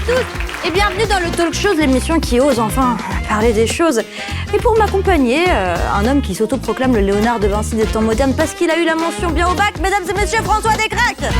tous et bienvenue dans le Talk Show, l'émission qui ose enfin parler des choses. Et pour m'accompagner, un homme qui s'autoproclame le Léonard de Vinci des temps modernes parce qu'il a eu la mention bien au bac, mesdames et messieurs, François Descraques.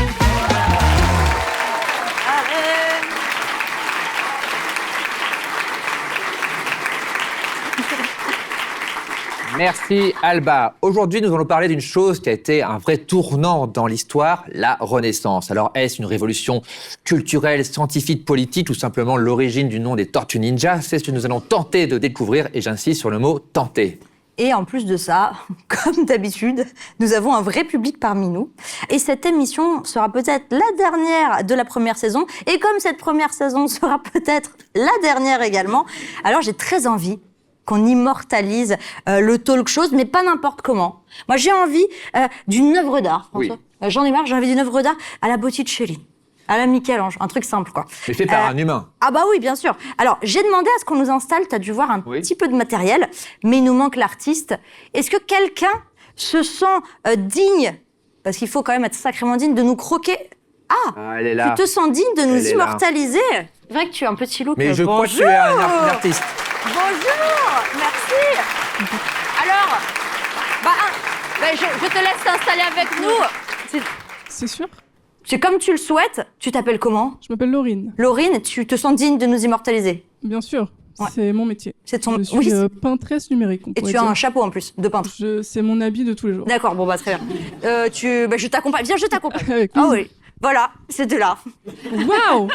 Merci Alba. Aujourd'hui, nous allons parler d'une chose qui a été un vrai tournant dans l'histoire, la Renaissance. Alors, est-ce une révolution culturelle, scientifique, politique ou simplement l'origine du nom des Tortues Ninja? C'est ce que nous allons tenter de découvrir et j'insiste sur le mot « tenter ». Et en plus de ça, comme d'habitude, nous avons un vrai public parmi nous. Et cette émission sera peut-être la dernière de la première saison. Et comme cette première saison sera peut-être la dernière également, alors j'ai très envie qu'on immortalise le talk show, mais pas n'importe comment. Moi, j'ai envie d'une œuvre d'art, François. Oui. J'en ai marre, j'ai envie d'une œuvre d'art à la Botticelli, à la Michel-Ange, un truc simple, quoi. Mais fait par un humain. Ah bah oui, bien sûr. Alors, j'ai demandé à ce qu'on nous installe, t'as dû voir un petit peu de matériel, mais il nous manque l'artiste. Est-ce que quelqu'un se sent digne, parce qu'il faut quand même être sacrément digne, de nous croquer? Elle est là. Tu te sens digne de nous Elle est immortaliser? C'est vrai que tu as un petit look. Mais je crois que tu es un artiste. Bonjour, merci. Alors, je te laisse t'installer avec nous. C'est sûr? C'est comme tu le souhaites. Tu t'appelles comment? Je m'appelle Laurine. Laurine, tu te sens digne de nous immortaliser? Bien sûr, Ouais. c'est mon métier. C'est ton... Je suis Oui, peintresse numérique, on et pourrait tu as dire. un chapeau en plus de peintre. C'est mon habit de tous les jours. D'accord, bon bah très bien. Je t'accompagne. Viens, je t'accompagne. Avec Ah plaisir. oui, voilà, c'est de là. Waouh!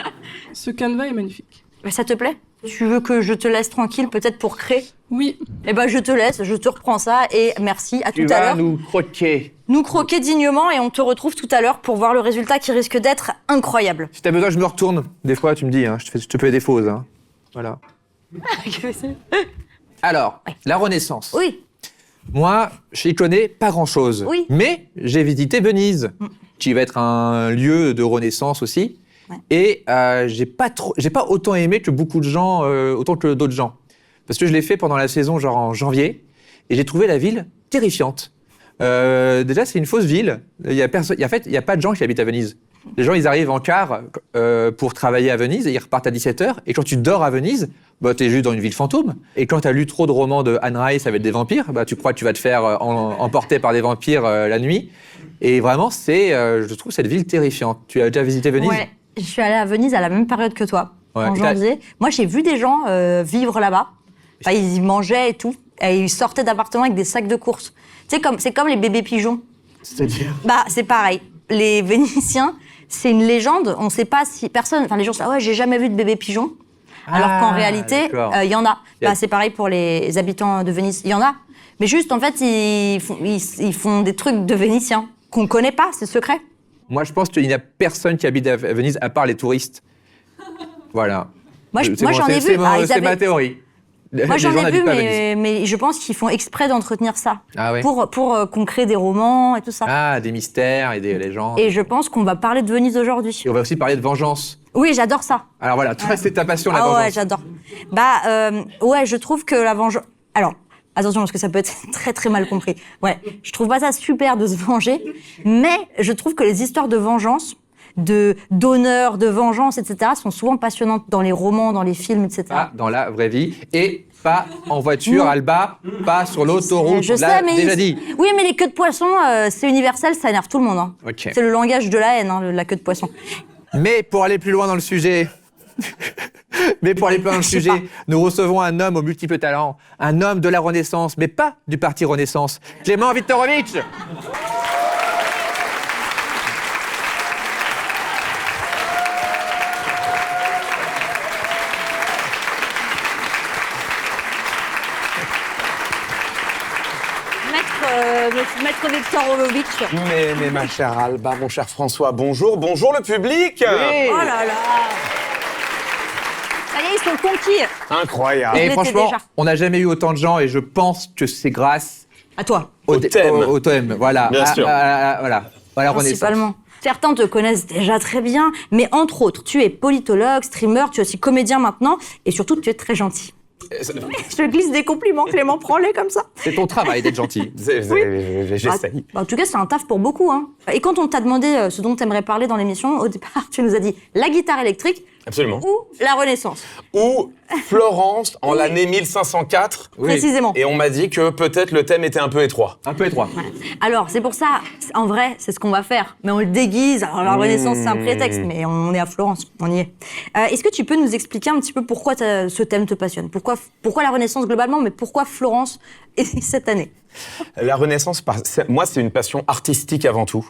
Ce canevas est magnifique. Bah, ça te plaît? Tu veux que je te laisse tranquille peut-être pour créer? Oui, Eh ben je te laisse, je te reprends ça et merci, à tout à l'heure. nous croquer. Nous croquer dignement et on te retrouve tout à l'heure pour voir le résultat qui risque d'être incroyable. Si t'as besoin, je me retourne. Des fois, tu me dis, hein, je te fais des fausses. Hein. Voilà. Alors, la Renaissance. Oui, Moi, je n'y connais pas grand-chose. Oui. Mais j'ai visité Venise, qui va être un lieu de Renaissance aussi. Ouais. Et j'ai pas autant aimé que beaucoup de gens, autant que d'autres gens. Parce que je l'ai fait pendant la saison, genre en janvier, et j'ai trouvé la ville terrifiante. Déjà, c'est une fausse ville. Il y a pas de gens qui habitent à Venise. Les gens, ils arrivent en car pour travailler à Venise et ils repartent à 17h. Et quand tu dors à Venise, bah, t'es juste dans une ville fantôme. Et quand t'as lu trop de romans de Anne Rice avec des vampires, bah, tu crois que tu vas te faire emporter par des vampires la nuit. Et vraiment, je trouve cette ville terrifiante. Tu as déjà visité Venise? ouais. Je suis allée à Venise à la même période que toi, Ouais. en janvier. Moi, j'ai vu des gens vivre là-bas. Enfin, ils y mangeaient et tout. Et ils sortaient d'appartements avec des sacs de courses. Tu sais, c'est comme les bébés pigeons. C'est-à-dire? Bah, c'est pareil. Les Vénitiens, c'est une légende. On ne sait pas si personne. Enfin, les gens disent, ah ouais, j'ai jamais vu de bébé pigeon. Alors qu'en réalité, il y en a. Bah, c'est pareil pour les habitants de Venise. Il y en a. Mais juste, en fait, ils font des trucs de Vénitiens qu'on ne connaît pas. C'est secret. Moi, je pense qu'il n'y a personne qui habite à Venise à part les touristes. Voilà. Moi, C'est j'en ai vu. Ah, c'est ma théorie. Moi, j'en ai vu, pas à Venise. mais je pense qu'ils font exprès d'entretenir ça. Ah ouais. Pour qu'on crée des romans et tout ça. Ah, des mystères et des légendes. Et je pense qu'on va parler de Venise aujourd'hui. Et on va aussi parler de vengeance. Oui, j'adore ça. Alors voilà, toi, c'est ta passion, la Ah vengeance. ouais, j'adore. Bah, ouais, je trouve que la vengeance... Alors, attention, parce que ça peut être très très mal compris. Ouais, je trouve pas ça super de se venger, mais je trouve que les histoires de vengeance, d'honneur, de vengeance, etc., sont souvent passionnantes dans les romans, dans les films, etc. Pas dans la vraie vie. Et pas en voiture, Alba, pas sur l'autoroute. Je on sais, l'a mais déjà dit. Oui, mais les queues de poisson, c'est universel, ça énerve tout le monde. Hein. Ok. C'est le langage de la haine, hein, la queue de poisson. Mais pour aller plus loin dans le sujet... nous recevons un homme aux multiples talents, un homme de la Renaissance, mais pas du parti Renaissance, Clément Viktorovitch. Maître Viktorovitch. Mais ma chère Alba, mon cher François, bonjour le public. Oh là là. Ça y est, ils sont conquis. Incroyable. Et l'était franchement, déjà. on n'a jamais eu autant de gens et je pense que c'est grâce À toi, Au thème. Au thème, voilà. Bien sûr. Voilà, à la Renaissance. principalement. Certains te connaissent déjà très bien, mais entre autres, tu es politologue, streamer, tu es aussi comédien maintenant, et surtout, tu es très gentil. Je te glisse des compliments, Clément, prends-les comme ça. C'est ton travail d'être gentil. J'essaye. En tout cas, c'est un taf pour beaucoup. Hein. Et quand on t'a demandé ce dont tu aimerais parler dans l'émission, au départ, tu nous as dit la guitare électrique. Absolument. ou la Renaissance. Ou Florence en l'année 1504. Oui. Précisément. Et on m'a dit que peut-être le thème était un peu étroit. Un peu étroit. Alors, c'est pour ça, en vrai, c'est ce qu'on va faire. Mais on le déguise. Alors, la Renaissance, c'est un prétexte, mais on est à Florence, on y est. Est-ce que tu peux nous expliquer un petit peu pourquoi ce thème te passionne ? Pourquoi la Renaissance globalement, mais pourquoi Florence cette année ? La Renaissance, moi, c'est une passion artistique avant tout.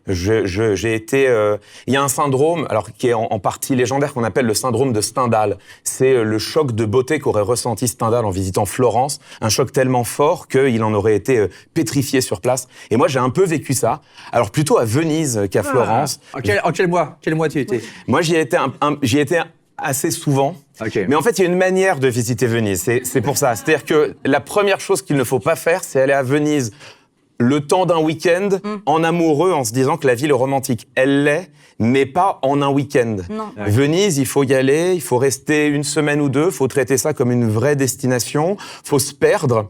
J'ai été... Il y a un syndrome, alors qui est en partie légendaire, qu'on appelle le syndrome de Stendhal. C'est le choc de beauté qu'aurait ressenti Stendhal en visitant Florence. Un choc tellement fort qu'il en aurait été pétrifié sur place. Et moi, j'ai un peu vécu ça. Alors, plutôt à Venise qu'à Florence. En quel mois tu étais ? Moi, j'y étais assez souvent. Ok. Mais en fait, il y a une manière de visiter Venise. C'est pour ça. C'est-à-dire que la première chose qu'il ne faut pas faire, c'est aller à Venise le temps d'un week-end en amoureux en se disant que la ville est romantique. Elle l'est, mais pas en un week-end. Non. Ouais. Venise, il faut y aller, il faut rester une semaine ou deux, il faut traiter ça comme une vraie destination, il faut se perdre,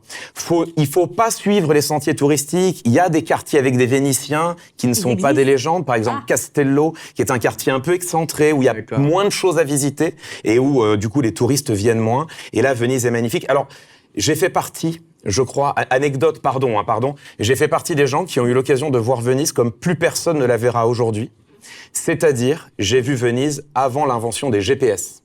il faut pas suivre les sentiers touristiques. Il y a des quartiers avec des Vénitiens qui ne sont pas des légendes, par exemple Castello, qui est un quartier un peu excentré, où il y a D'accord. moins de choses à visiter et où, du coup, les touristes viennent moins. Et là, Venise est magnifique. Alors, j'ai fait partie... Je crois, anecdote, pardon, j'ai fait partie des gens qui ont eu l'occasion de voir Venise comme plus personne ne la verra aujourd'hui. C'est-à-dire, j'ai vu Venise avant l'invention des GPS.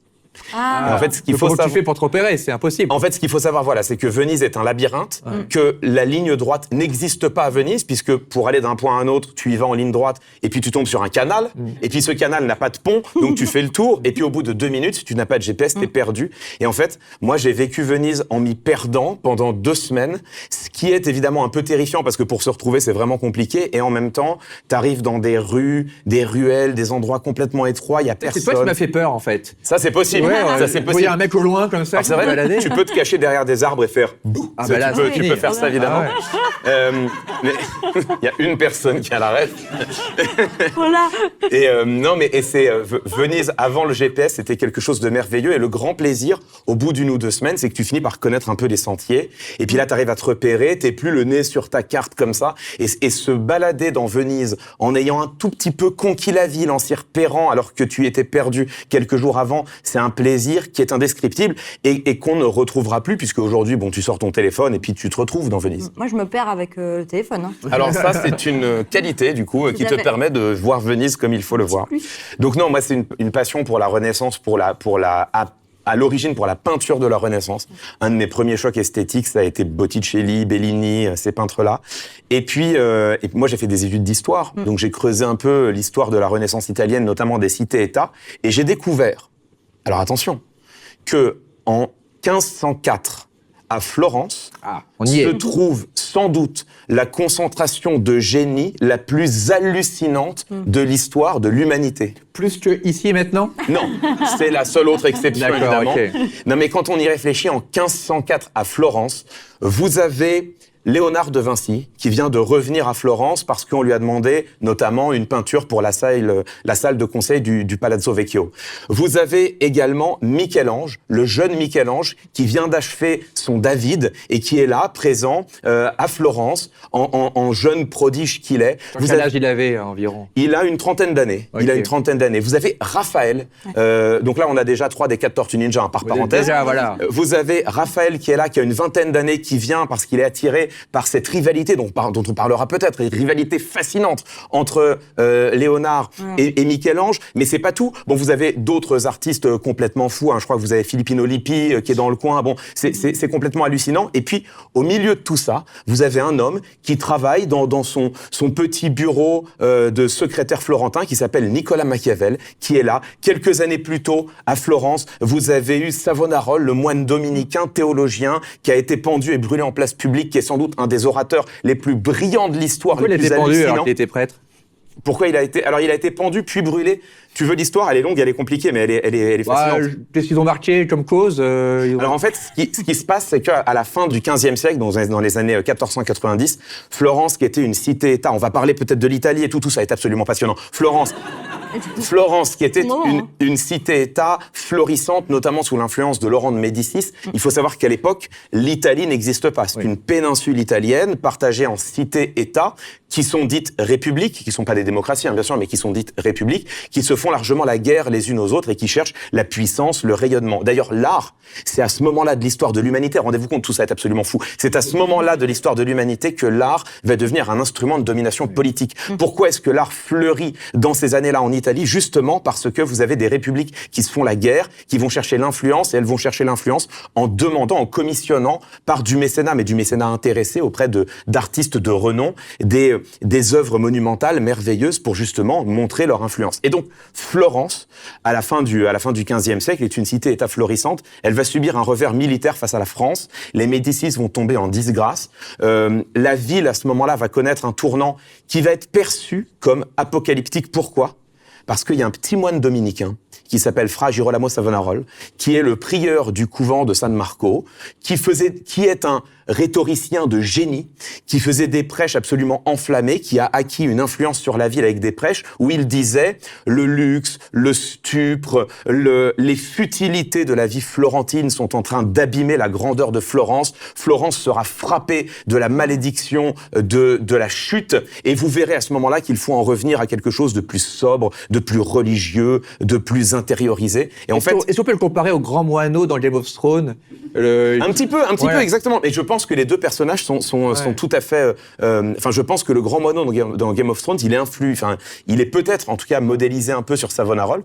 En fait, ce qu'il faut Comment tu savoir... fais pour te repérer ? C'est impossible. En fait, ce qu'il faut savoir, voilà, c'est que Venise est un labyrinthe, que la ligne droite n'existe pas à Venise, puisque pour aller d'un point à un autre, tu y vas en ligne droite, et puis tu tombes sur un canal, et puis ce canal n'a pas de pont, donc tu fais le tour, et puis au bout de 2 minutes, si tu n'as pas de GPS, t'es perdu. Et en fait, moi, j'ai vécu Venise en m'y perdant pendant 2 semaines, ce qui est évidemment un peu terrifiant, parce que pour se retrouver, c'est vraiment compliqué, et en même temps, t'arrives dans des rues, des ruelles, des endroits complètement étroits, il y a personne. C'est toi qui m'as fait peur, en fait. Ça, c'est possible. Ça, c'est Il y possible. a un mec au loin, comme ça, Alors, c'est vrai, tu peux te cacher derrière des arbres et faire bouh. Ah bah là, tu c'est peux fini. faire ça, évidemment. Mais il y a une personne qui a la ref. Voilà. Et non, mais c'est Venise avant le GPS, c'était quelque chose de merveilleux. Et le grand plaisir, au bout d'1 ou 2 semaines, c'est que tu finis par connaître un peu les sentiers. Et puis là, tu arrives à te repérer. T'es plus le nez sur ta carte comme ça. Et se balader dans Venise en ayant un tout petit peu conquis la ville, en s'y repérant alors que tu étais perdu quelques jours avant, c'est un plaisir qui est indescriptible et qu'on ne retrouvera plus, puisque aujourd'hui, bon, tu sors ton téléphone et puis tu te retrouves dans Venise. Moi, je me perds avec le téléphone. Hein. Alors ça, c'est une qualité, du coup, qui te permet de voir Venise comme il faut le voir. Donc non, moi, c'est une passion pour la Renaissance, à l'origine, pour la peinture de la Renaissance. Un de mes premiers chocs esthétiques, ça a été Botticelli, Bellini, ces peintres-là. Et puis moi, j'ai fait des études d'histoire, donc j'ai creusé un peu l'histoire de la Renaissance italienne, notamment des cités-États, et j'ai découvert, alors attention, que en 1504, à Florence, on y se est. trouve sans doute la concentration de génie la plus hallucinante de l'histoire de l'humanité. Plus que ici et maintenant ? Non, c'est la seule autre exception, D'accord, évidemment. ok. Non, mais quand on y réfléchit, en 1504 à Florence, vous avez Léonard de Vinci, qui vient de revenir à Florence parce qu'on lui a demandé notamment une peinture pour la salle de conseil du Palazzo Vecchio. Vous avez également Michel-Ange, le jeune Michel-Ange, qui vient d'achever son David et qui est là, présent à Florence, en jeune prodige qu'il est. Quel âge il avait environ ? Il a une trentaine d'années. Ok. Il a une trentaine d'années. Vous avez Raphaël. Donc là, on a déjà 3 des 4 Tortues Ninja, par parenthèse. Déjà, voilà. Vous avez Raphaël qui est là, qui a une vingtaine d'années, qui vient parce qu'il est attiré par cette rivalité dont on parlera peut-être, une rivalité fascinante entre Léonard et Michel-Ange. Mais c'est pas tout. Bon, vous avez d'autres artistes complètement fous. Hein. Je crois que vous avez Filippino Lippi qui est dans le coin. Bon, c'est complètement hallucinant. Et puis, au milieu de tout ça, vous avez un homme qui travaille dans son petit bureau de secrétaire florentin qui s'appelle Nicolas Machiavel, qui est là. Quelques années plus tôt, à Florence, vous avez eu Savonarole, le moine dominicain théologien, qui a été pendu et brûlé en place publique, qui est sans doute un des orateurs les plus brillants de l'histoire, Pourquoi les il plus était pendu alors hallucinants. qu'il était prêtre ? Pourquoi il a été... Alors, il a été pendu puis brûlé. Tu veux l'histoire ? Elle est longue, elle est compliquée, mais elle est fascinante. Qu'est-ce qu'ils ont marqué comme cause Alors en fait, ce qui se passe, c'est qu'à la fin du XVe siècle, dans les années 1490, Florence, qui était une cité-État, on va parler peut-être de l'Italie et tout ça est absolument passionnant. Florence, Florence, qui était Non, hein. une cité-État florissante, notamment sous l'influence de Laurent de Médicis. Il faut savoir qu'à l'époque, l'Italie n'existe pas. C'est une péninsule italienne partagée en cités-États qui sont dites républiques, qui ne sont pas des démocraties, hein, bien sûr, mais qui sont dites républiques, qui se font largement la guerre les unes aux autres et qui cherchent la puissance, le rayonnement. D'ailleurs, l'art, c'est à ce moment-là de l'histoire de l'humanité, rendez-vous compte, tout ça est absolument fou, c'est à ce moment-là de l'histoire de l'humanité que l'art va devenir un instrument de domination politique. Pourquoi est-ce que l'art fleurit dans ces années-là en Italie? Justement parce que vous avez des républiques qui se font la guerre, qui vont chercher l'influence, et elles vont chercher l'influence en demandant, en commissionnant par du mécénat, mais du mécénat intéressé auprès d'artistes de renom, des œuvres monumentales, merveilleuses, pour justement montrer leur influence. Et donc, Florence, à la fin du XVe siècle, est une cité-État florissante. Elle va subir un revers militaire face à la France. Les Médicis vont tomber en disgrâce. La ville, à ce moment-là, va connaître un tournant qui va être perçu comme apocalyptique. Pourquoi ? Parce qu'il y a un petit moine dominicain qui s'appelle Fra Girolamo Savonarola, qui est le prieur du couvent de San Marco, qui est un rhétoricien de génie, qui faisait des prêches absolument enflammés, qui a acquis une influence sur la ville avec des prêches où il disait le luxe, le stupre, les futilités de la vie florentine sont en train d'abîmer la grandeur de Florence. Florence sera frappée de la malédiction de la chute, et vous verrez à ce moment-là qu'il faut en revenir à quelque chose de plus sobre, de plus religieux, de plus intériorisé. Et en fait, est-ce qu'on peut le comparer au grand moineau dans Game of Thrones? Un petit peu, exactement. Et je pense que les deux personnages sont tout à fait. Je pense que le grand moineau dans Game of Thrones, il est peut-être, en tout cas, modélisé un peu sur Savonarola.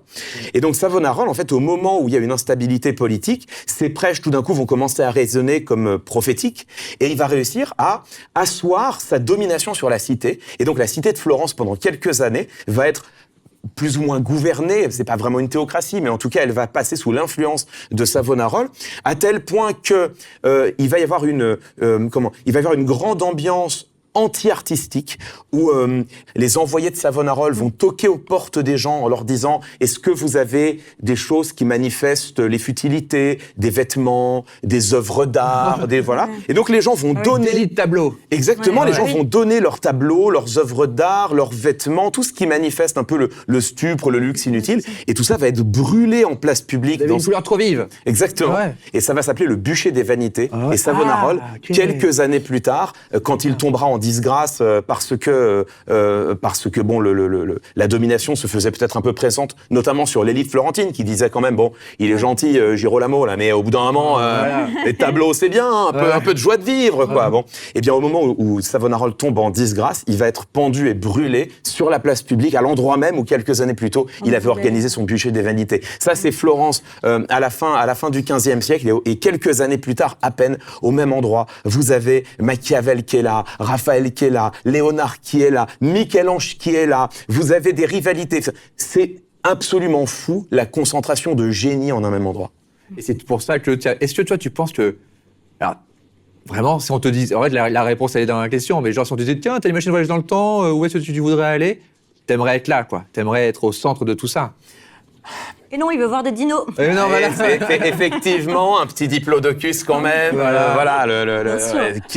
Et donc Savonarola, en fait, au moment où il y a une instabilité politique, ses prêches, tout d'un coup, vont commencer à résonner comme prophétiques, et il va réussir à asseoir sa domination sur la cité. Et donc la cité de Florence, pendant quelques années, va être plus ou moins gouvernée, c'est pas vraiment une théocratie, mais en tout cas, elle va passer sous l'influence de Savonarola, à tel point que il va y avoir une grande ambiance anti-artistique, où les envoyés de Savonarola vont toquer aux portes des gens en leur disant « Est-ce que vous avez des choses qui manifestent les futilités, des vêtements, des œuvres d'art, voilà ?» Et donc les gens vont donner... Des tableaux. Exactement, les gens vont donner leurs tableaux, leurs œuvres d'art, leurs vêtements, tout ce qui manifeste un peu le stupre, le luxe inutile, et tout ça va être brûlé en place publique. Dans une couleur trop vive. Exactement. Ouais. Et ça va s'appeler le bûcher des vanités. Et Savonarola, quelques années plus tard, quand il tombera en disgrâce parce que la domination se faisait peut-être un peu pressante, notamment sur l'élite florentine, qui disait quand même, bon, il est gentil, Girolamo, là, mais au bout d'un moment, les tableaux, c'est bien, un peu de joie de vivre, quoi. Bon. Et bien, au moment où Savonarola tombe en disgrâce, il va être pendu et brûlé sur la place publique, à l'endroit même où, quelques années plus tôt, il avait organisé son bûcher des vanités. Ça, c'est Florence, à la fin du XVe siècle, et quelques années plus tard, à peine, au même endroit, vous avez Machiavel qui est là, Raphaël qui est là, Léonard qui est là, Michel-Ange qui est là, vous avez des rivalités. C'est absolument fou, la concentration de génie en un même endroit. Et c'est pour ça que... Est-ce que toi, tu penses que... Alors, vraiment, si on te dit... En fait, la réponse, elle est dans la question, mais genre, si on te disait, tiens, t'as une machine de voyage dans le temps, où est-ce que tu voudrais aller? T'aimerais être là, quoi. T'aimerais être au centre de tout ça. Et non, il veut voir des dinos. Non, voilà. C'est effectivement un petit diplodocus quand même. Voilà,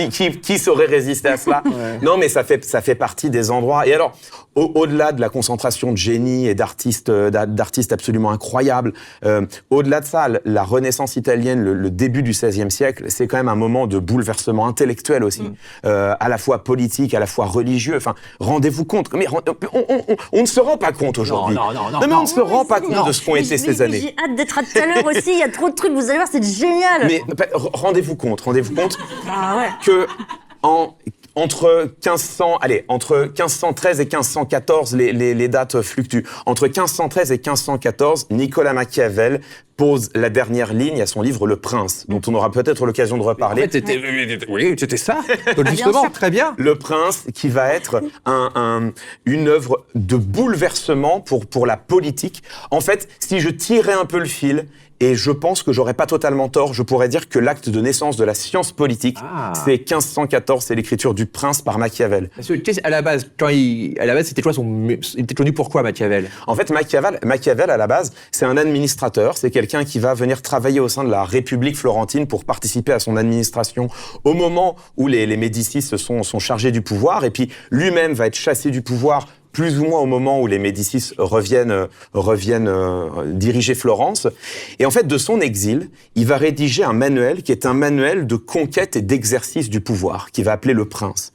qui saurait résister à cela? Non, mais ça fait partie des endroits. Et alors, au-delà de la concentration de génie et d'artistes absolument incroyables, au-delà de ça, la Renaissance italienne, le début du XVIe siècle, c'est quand même un moment de bouleversement intellectuel aussi, à la fois politique, à la fois religieux. Enfin, rendez-vous compte. Mais on ne se rend pas compte aujourd'hui. Non, mais on ne se rend pas compte de ce qu'ont été ces années. J'ai hâte d'être à tout à l'heure aussi. Il y a trop de trucs. Vous allez voir, c'est génial. Mais rendez-vous compte que entre 1513 et 1514, les dates fluctuent. Entre 1513 et 1514, Nicolas Machiavel pose la dernière ligne à son livre Le Prince, dont on aura peut-être l'occasion de reparler. En fait, c'était ça. Donc justement, très bien. Le Prince, qui va être une œuvre de bouleversement pour la politique. En fait, si je tirais un peu le fil, et je pense que j'aurais pas totalement tort, je pourrais dire que l'acte de naissance de la science politique, c'est 1514, c'est l'écriture du Prince par Machiavel. Parce que, à la base, c'était quoi il était connu pourquoi, Machiavel? En fait, Machiavel, à la base, c'est un administrateur, c'est quelqu'un qui va venir travailler au sein de la République florentine pour participer à son administration au moment où les Médicis sont chargés du pouvoir, et puis lui-même va être chassé du pouvoir plus ou moins au moment où les Médicis reviennent diriger Florence. Et en fait, de son exil, il va rédiger un manuel qui est un manuel de conquête et d'exercice du pouvoir, qu'il va appeler Le Prince.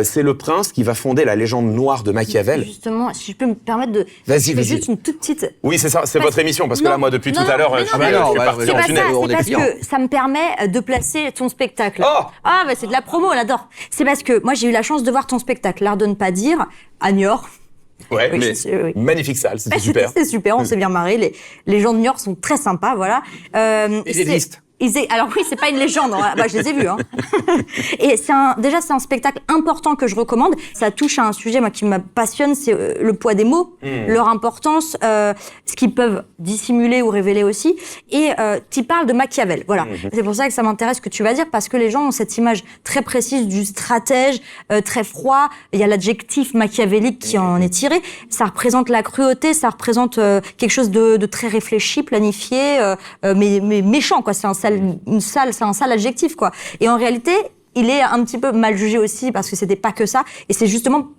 C'est Le Prince qui va fonder la légende noire de Machiavel. Justement, si je peux me permettre de... Vas-y. Juste une toute petite... Oui, c'est ça, c'est votre émission, parce que là, moi, depuis tout à l'heure, je suis parti c'est en pas tunnel. ça, on c'est est parce clients. que ça me permet de placer ton spectacle. Oh Ah, bah c'est de la promo, on adore. C'est parce que moi, j'ai eu la chance de voir ton spectacle, l'art de ne pas dire, à Niort. Ouais, Oui, mais oui. magnifique salle, c'était super. C'était super, on s'est bien marré. Les gens de Niort sont très sympas, voilà. Et des listes. Alors oui, c'est pas une légende, hein. Bah, je les ai vus. Hein. Et c'est un spectacle important que je recommande. Ça touche à un sujet moi qui me passionne, c'est le poids des mots, leur importance, ce qu'ils peuvent dissimuler ou révéler aussi. Et tu parles de Machiavel, voilà. C'est pour ça que ça m'intéresse ce que tu vas dire, parce que les gens ont cette image très précise du stratège, très froid. Il y a l'adjectif machiavélique qui en est tiré. Ça représente la cruauté, ça représente quelque chose de très réfléchi, planifié, mais méchant, quoi. C'est un sale adjectif, quoi. Et en réalité, il est un petit peu mal jugé aussi parce que c'était pas que ça. Et c'est justement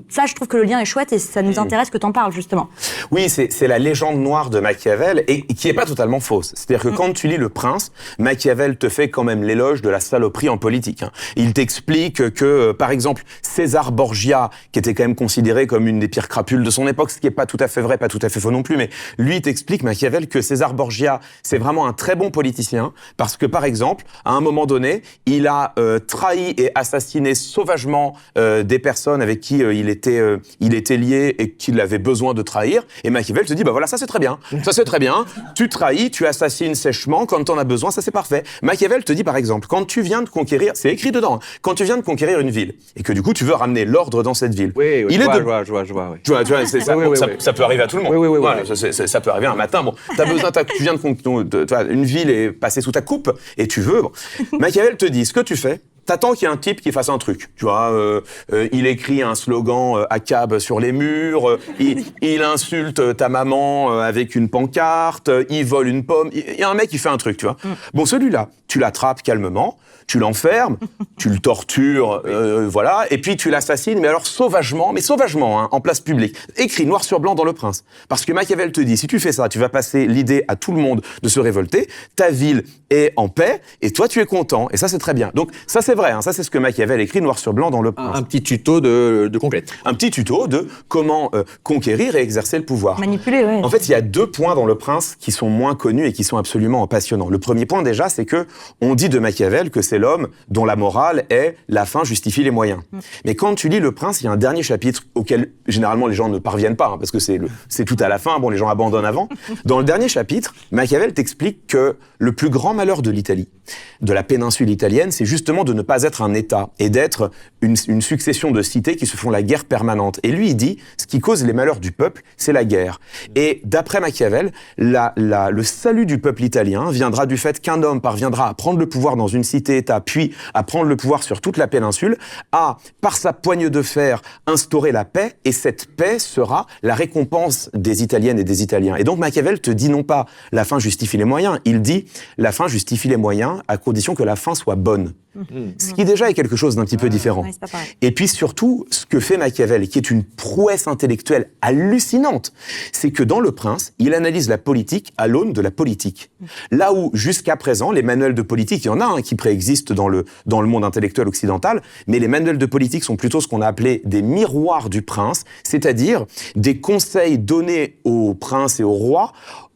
ça, je trouve que le lien est chouette et ça nous intéresse que t'en parles, justement. Oui, c'est la légende noire de Machiavel et qui est pas totalement fausse. C'est-à-dire que quand tu lis Le Prince, Machiavel te fait quand même l'éloge de la saloperie en politique. Hein. Il t'explique que, par exemple, César Borgia, qui était quand même considéré comme une des pires crapules de son époque, ce qui est pas tout à fait vrai, pas tout à fait faux non plus, mais lui, il t'explique, Machiavel, que César Borgia, c'est vraiment un très bon politicien parce que, par exemple, à un moment donné, il a trahi et assassiné sauvagement des personnes avec qui il était lié et qu'il avait besoin de trahir. Et Machiavel te dit, bah voilà, ça c'est très bien. Ça c'est très bien. Tu trahis, tu assassines sèchement quand t'en as besoin, ça c'est parfait. Machiavel te dit par exemple, quand tu viens de conquérir, c'est écrit dedans, hein, quand tu viens de conquérir une ville et que du coup tu veux ramener l'ordre dans cette ville. Oui, il je est vois, de... je vois, oui. Tu vois, c'est ça, Oui, bon, oui, ça, oui. ça peut arriver à tout le monde. Oui. Voilà, ça peut arriver un matin. Bon, t'as besoin, tu viens une ville est passée sous ta coupe et tu veux. Bon. Machiavel te dit, ce que tu fais, t'attends qu'il y ait un type qui fasse un truc, tu vois, il écrit un slogan à cab sur les murs, il insulte ta maman avec une pancarte, il vole une pomme, il y a un mec qui fait un truc, tu vois. Bon, celui-là, tu l'attrapes calmement, tu l'enfermes, tu le tortures, voilà, et puis tu l'assassines, mais alors sauvagement, hein, en place publique. Écrit noir sur blanc dans Le Prince. Parce que Machiavel te dit, si tu fais ça, tu vas passer l'idée à tout le monde de se révolter, ta ville est en paix, et toi tu es content, et ça c'est très bien. Donc ça c'est vrai, hein, ça c'est ce que Machiavel écrit noir sur blanc dans Le Prince. Un petit tuto de conquête. Un petit tuto de comment conquérir et exercer le pouvoir. Manipuler, ouais. En fait, il y a 2 points dans Le Prince qui sont moins connus et qui sont absolument passionnants. Le premier point déjà, c'est que on dit de Machiavel que c'est l'homme dont la morale est la fin justifie les moyens. Mais quand tu lis Le Prince, il y a un dernier chapitre auquel généralement les gens ne parviennent pas, hein, parce que c'est tout à la fin, bon les gens abandonnent avant. Dans le dernier chapitre, Machiavel t'explique que le plus grand malheur de l'Italie, de la péninsule italienne, c'est justement de ne pas être un État et d'être une succession de cités qui se font la guerre permanente. Et lui, il dit, ce qui cause les malheurs du peuple, c'est la guerre. Et d'après Machiavel, le salut du peuple italien viendra du fait qu'un homme parviendra à prendre le pouvoir dans une cité-État, puis à prendre le pouvoir sur toute la péninsule, à, par sa poigne de fer, instaurer la paix, et cette paix sera la récompense des Italiennes et des Italiens. Et donc Machiavel te dit non pas la fin justifie les moyens, il dit la fin justifie les moyens à condition que la fin soit bonne. Ce qui déjà est quelque chose d'un petit peu différent. Ouais, c'est pas pareil. Et puis surtout, ce que fait Machiavel, qui est une prouesse intellectuelle hallucinante, c'est que dans Le Prince, il analyse la politique à l'aune de la politique. Là où, jusqu'à présent, les manuels de politique, il y en a hein, qui préexistent dans le monde intellectuel occidental, mais les manuels de politique sont plutôt ce qu'on a appelé des miroirs du prince, c'est-à-dire des conseils donnés au prince et au roi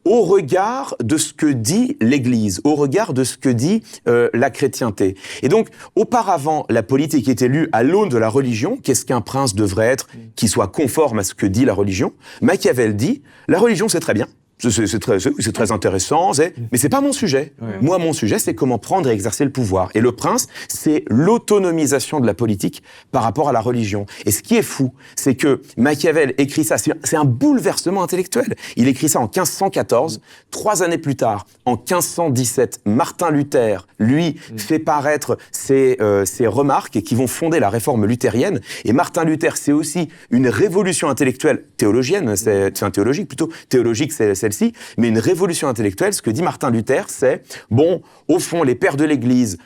au regard de ce que dit l'Église, au regard de ce que dit la chrétienté. Et donc, auparavant, la politique était lue à l'aune de la religion. Qu'est-ce qu'un prince devrait être qui soit conforme à ce que dit la religion? Machiavel dit, la religion, c'est très bien. C'est très intéressant, mais c'est pas mon sujet. Ouais. Moi, mon sujet, c'est comment prendre et exercer le pouvoir. Et Le Prince, c'est l'autonomisation de la politique par rapport à la religion. Et ce qui est fou, c'est que Machiavel écrit ça, c'est un bouleversement intellectuel. Il écrit ça en 1514. 3 années plus tard, en 1517, Martin Luther, lui, fait paraître ses remarques qui vont fonder la réforme luthérienne. Et Martin Luther, c'est aussi une révolution intellectuelle théologienne, théologique plutôt, théologique, c'est celle-ci, mais une révolution intellectuelle, ce que dit Martin Luther, c'est, bon, au fond, les pères de l'Église,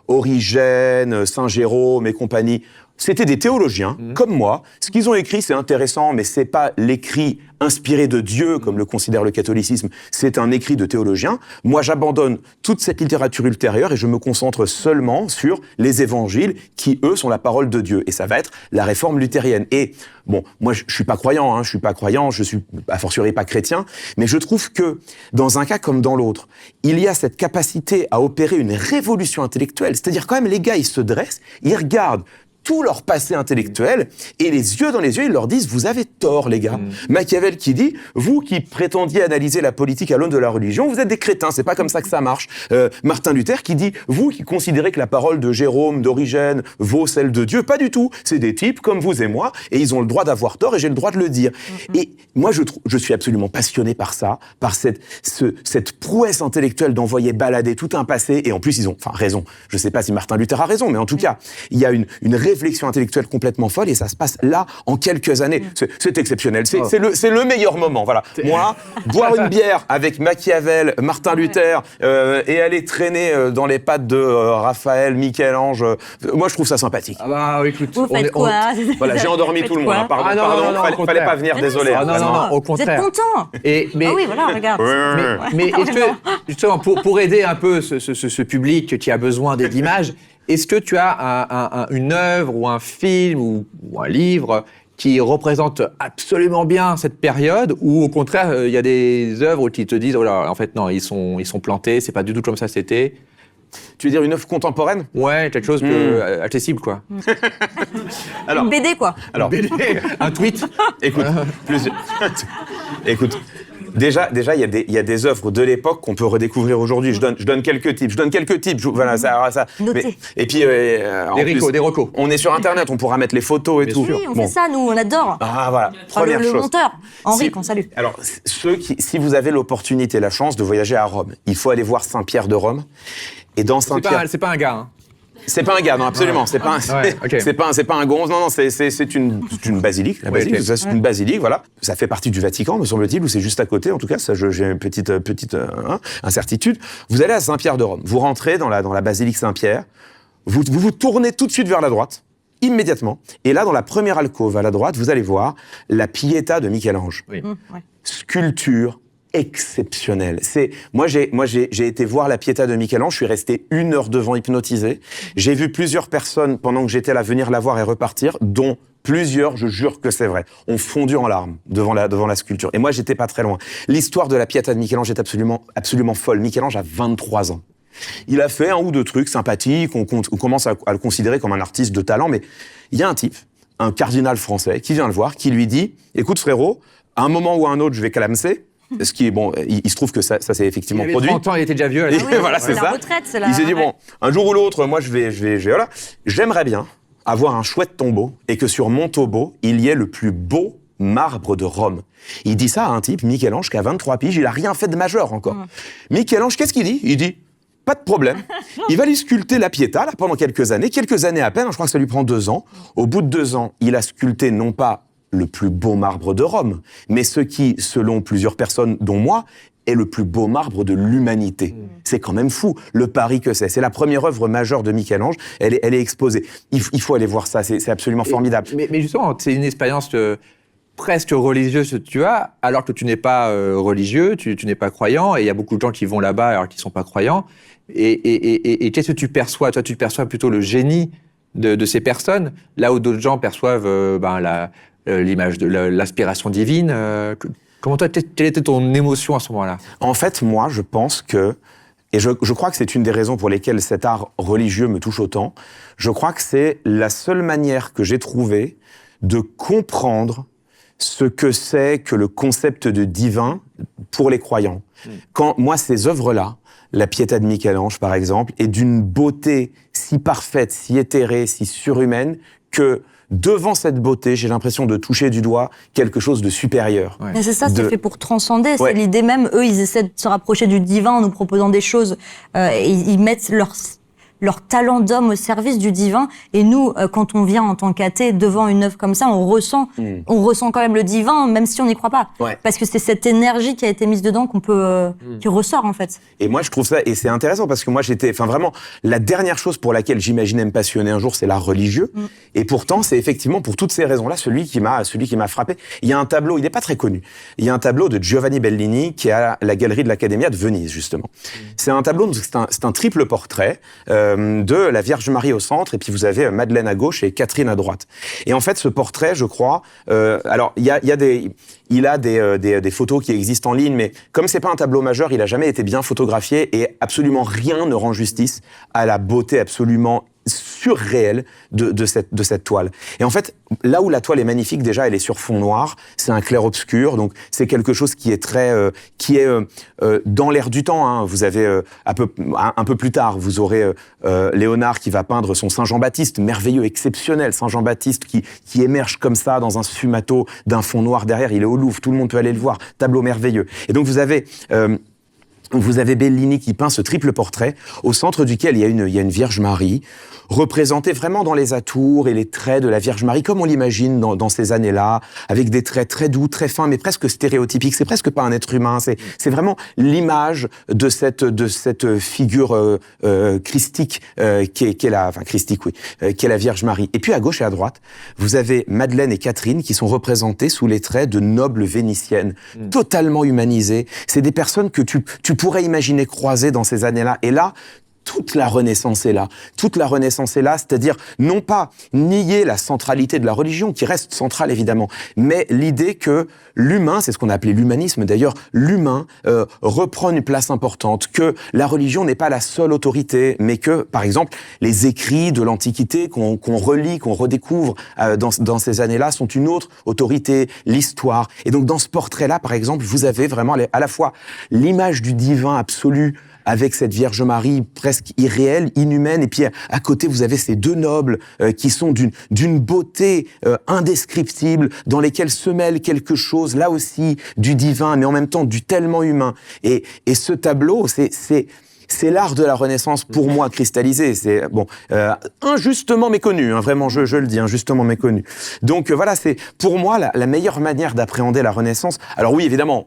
Origène, Saint Jérôme et compagnie, C'était des théologiens, comme moi. Ce qu'ils ont écrit, c'est intéressant, mais c'est pas l'écrit inspiré de Dieu, comme le considère le catholicisme. C'est un écrit de théologien. Moi, j'abandonne toute cette littérature ultérieure et je me concentre seulement sur les évangiles qui, eux, sont la parole de Dieu. Et ça va être la réforme luthérienne. Et bon, moi, je suis pas croyant, je suis a fortiori pas chrétien, mais je trouve que dans un cas comme dans l'autre, il y a cette capacité à opérer une révolution intellectuelle. C'est-à-dire quand même, les gars, ils se dressent, ils regardent tout leur passé intellectuel, et les yeux dans les yeux, ils leur disent « Vous avez tort, les gars ». Machiavel qui dit « Vous qui prétendiez analyser la politique à l'aune de la religion, vous êtes des crétins, c'est pas comme ça que ça marche ». Martin Luther qui dit « Vous qui considérez que la parole de Jérôme, d'Origène, vaut celle de Dieu, pas du tout. C'est des types comme vous et moi, et ils ont le droit d'avoir tort, et j'ai le droit de le dire ». Et moi, je suis absolument passionné par ça, par cette prouesse intellectuelle d'envoyer balader tout un passé, et en plus, ils ont raison. Je sais pas si Martin Luther a raison, mais en tout cas, il y a une réflexion intellectuelle complètement folle et ça se passe là en quelques années. C'est exceptionnel. C'est le meilleur moment. Voilà. Moi, boire une bière avec Machiavel, Martin Luther et aller traîner dans les pattes de Raphaël, Michel-Ange, moi je trouve ça sympathique. Ah bah écoute, Vous faites quoi Voilà, j'ai endormi tout le monde. Pardon, fallait pas venir, désolé. Non, au contraire. Vous êtes content. Mais Ah oui, voilà, regarde. Mais est-ce que, justement, pour aider un peu ce public qui a besoin d'images, est-ce que tu as une œuvre ou un film ou un livre qui représente absolument bien cette période, ou au contraire, il y a des œuvres qui te disent « Oh là, en fait, non, ils sont plantés, c'est pas du tout comme ça c'était ». Tu veux dire une œuvre contemporaine ? Ouais, quelque chose de accessible, quoi. Alors, Une BD, quoi. alors, Un tweet. Écoute, déjà, il y a des œuvres de l'époque qu'on peut redécouvrir aujourd'hui. Je donne quelques tips. Voilà, ça. Notez. Et puis, Des recos. on est sur Internet, on pourra mettre les photos et Bien tout. sûr. Oui, on fait ça, nous, on adore. Ah voilà. Première le chose. monteur, Henri, Si- qu'on salue. Alors, si vous avez l'opportunité, la chance de voyager à Rome, il faut aller voir Saint-Pierre de Rome. Et dans Saint-Pierre, C'est pas un gars, hein. c'est pas un gars, non, absolument. C'est pas, Ouais, ok. c'est pas un gonze. Non, c'est une basilique. La basilique, ok. ça, c'est une basilique, voilà. Ça fait partie du Vatican, me semble-t-il, ou c'est juste à côté. En tout cas, ça, j'ai une petite incertitude. Vous allez à Saint-Pierre de Rome. Vous rentrez dans la basilique Saint-Pierre. Vous tournez tout de suite vers la droite, immédiatement. Et là, dans la première alcôve à la droite, vous allez voir la Pietà de Michel-Ange. Oui. Ouais. Sculpture exceptionnelle. Moi j'ai été voir la Pietà de Michel-Ange, je suis resté 1 heure devant hypnotisé. J'ai vu plusieurs personnes pendant que j'étais là venir la voir et repartir, dont plusieurs, je jure que c'est vrai, ont fondu en larmes devant la sculpture. Et moi j'étais pas très loin. L'histoire de la Pietà de Michel-Ange est absolument folle. Michel-Ange a 23 ans. Il a fait 1 ou 2 trucs sympathiques, on commence à le considérer comme un artiste de talent, mais il y a un type, un cardinal français, qui vient le voir, qui lui dit « Écoute frérot, à un moment ou à un autre, je vais calamser ». Ce qui est bon, il se trouve que ça s'est effectivement Il avait produit. 30 ans, il était déjà vieux. à Et l'époque. voilà, c'est la ça. retraite, c'est la- Il s'est dit, ouais. bon, un jour ou l'autre, moi, je vais, voilà. J'aimerais bien avoir un chouette tombeau et que sur mon tombeau, il y ait le plus beau marbre de Rome. Il dit ça à un type, Michel-Ange, qui a 23 piges, il a rien fait de majeur encore. Michel-Ange, qu'est-ce qu'il dit ? Il dit, pas de problème. Il va lui sculpter la Pietà, là, pendant quelques années à peine, je crois que ça lui prend 2 ans. Au bout de 2 ans, il a sculpté non pas le plus beau marbre de Rome, mais ce qui, selon plusieurs personnes, dont moi, est le plus beau marbre de l'humanité. C'est quand même fou, le pari que c'est. C'est la première œuvre majeure de Michel-Ange, elle est exposée. Il faut aller voir ça, c'est absolument formidable. Mais justement, c'est une expérience presque religieuse que tu as, alors que tu n'es pas religieux, tu n'es pas croyant, et il y a beaucoup de gens qui vont là-bas alors qu'ils ne sont pas croyants. Et qu'est-ce que tu perçois ? Toi, tu perçois plutôt le génie de ces personnes, là où d'autres gens perçoivent l'image de l'aspiration divine. Comment toi, quelle était ton émotion à ce moment-là ? En fait, moi, je pense que, et je crois que c'est une des raisons pour lesquelles cet art religieux me touche autant, je crois que c'est la seule manière que j'ai trouvée de comprendre ce que c'est que le concept de divin pour les croyants. Quand, moi, ces œuvres-là, la Pietà de Michel-Ange, par exemple, est d'une beauté si parfaite, si éthérée, si surhumaine, que devant cette beauté, j'ai l'impression de toucher du doigt quelque chose de supérieur. Ouais. Mais c'est ça, c'est De- fait pour transcender. Ouais. C'est l'idée même. Eux, ils essaient de se rapprocher du divin en nous proposant des choses. Et ils mettent leur talent d'homme au service du divin. Et nous, quand on vient en tant qu'athée devant une œuvre comme ça, on ressent quand même le divin, même si on n'y croit pas. Ouais. Parce que c'est cette énergie qui a été mise dedans qu'on peut, qui ressort en fait. Et moi, je trouve ça, et c'est intéressant parce que moi, vraiment, la dernière chose pour laquelle j'imaginais me passionner un jour, c'est l'art religieux. Et pourtant, c'est effectivement pour toutes ces raisons-là, celui qui m'a frappé. Il y a un tableau, il n'est pas très connu. Il y a un tableau de Giovanni Bellini qui est à la galerie de l'Accademia de Venise, justement. C'est un tableau, c'est un triple portrait de la Vierge Marie au centre, et puis vous avez Madeleine à gauche et Catherine à droite. Et en fait, ce portrait, je crois, alors il a des photos qui existent en ligne, mais comme c'est pas un tableau majeur, il a jamais été bien photographié et absolument rien ne rend justice à la beauté absolument surréelle de cette toile. Et en fait, là où la toile est magnifique, déjà, elle est sur fond noir, c'est un clair-obscur, donc c'est quelque chose qui est dans l'air du temps. Hein. Vous avez un peu plus tard, vous aurez Léonard qui va peindre son Saint Jean-Baptiste, merveilleux, exceptionnel, Saint Jean-Baptiste qui émerge comme ça dans un sfumato d'un fond noir derrière. Il est au Louvre, tout le monde peut aller le voir, tableau merveilleux. Et donc vous avez Bellini qui peint ce triple portrait, au centre duquel il y a une Vierge Marie, représentée vraiment dans les atours et les traits de la Vierge Marie, comme on l'imagine dans ces années-là, avec des traits très doux, très fins, mais presque stéréotypiques. C'est presque pas un être humain, c'est vraiment l'image de cette figure christique qui est la Vierge Marie. Et puis à gauche et à droite, vous avez Madeleine et Catherine qui sont représentées sous les traits de nobles vénitiennes, totalement humanisées. C'est des personnes que tu pourrais imaginer croiser dans ces années-là. Et là, toute la Renaissance est là. Toute la Renaissance est là, c'est-à-dire non pas nier la centralité de la religion, qui reste centrale évidemment, mais l'idée que l'humain, c'est ce qu'on a appelé l'humanisme d'ailleurs, l'humain reprend une place importante, que la religion n'est pas la seule autorité, mais que, par exemple, les écrits de l'Antiquité qu'on relit, qu'on redécouvre dans ces années-là sont une autre autorité, l'histoire. Et donc dans ce portrait-là, par exemple, vous avez vraiment à la fois l'image du divin absolu, avec cette Vierge Marie presque irréelle, inhumaine, et puis à côté vous avez ces deux nobles qui sont d'une beauté indescriptible, dans lesquels se mêle quelque chose, là aussi, du divin, mais en même temps du tellement humain. Et ce tableau, c'est l'art de la Renaissance pour moi cristallisé. C'est injustement méconnu, hein, vraiment, je le dis, injustement méconnu. Donc voilà, c'est pour moi la meilleure manière d'appréhender la Renaissance. Alors oui, évidemment,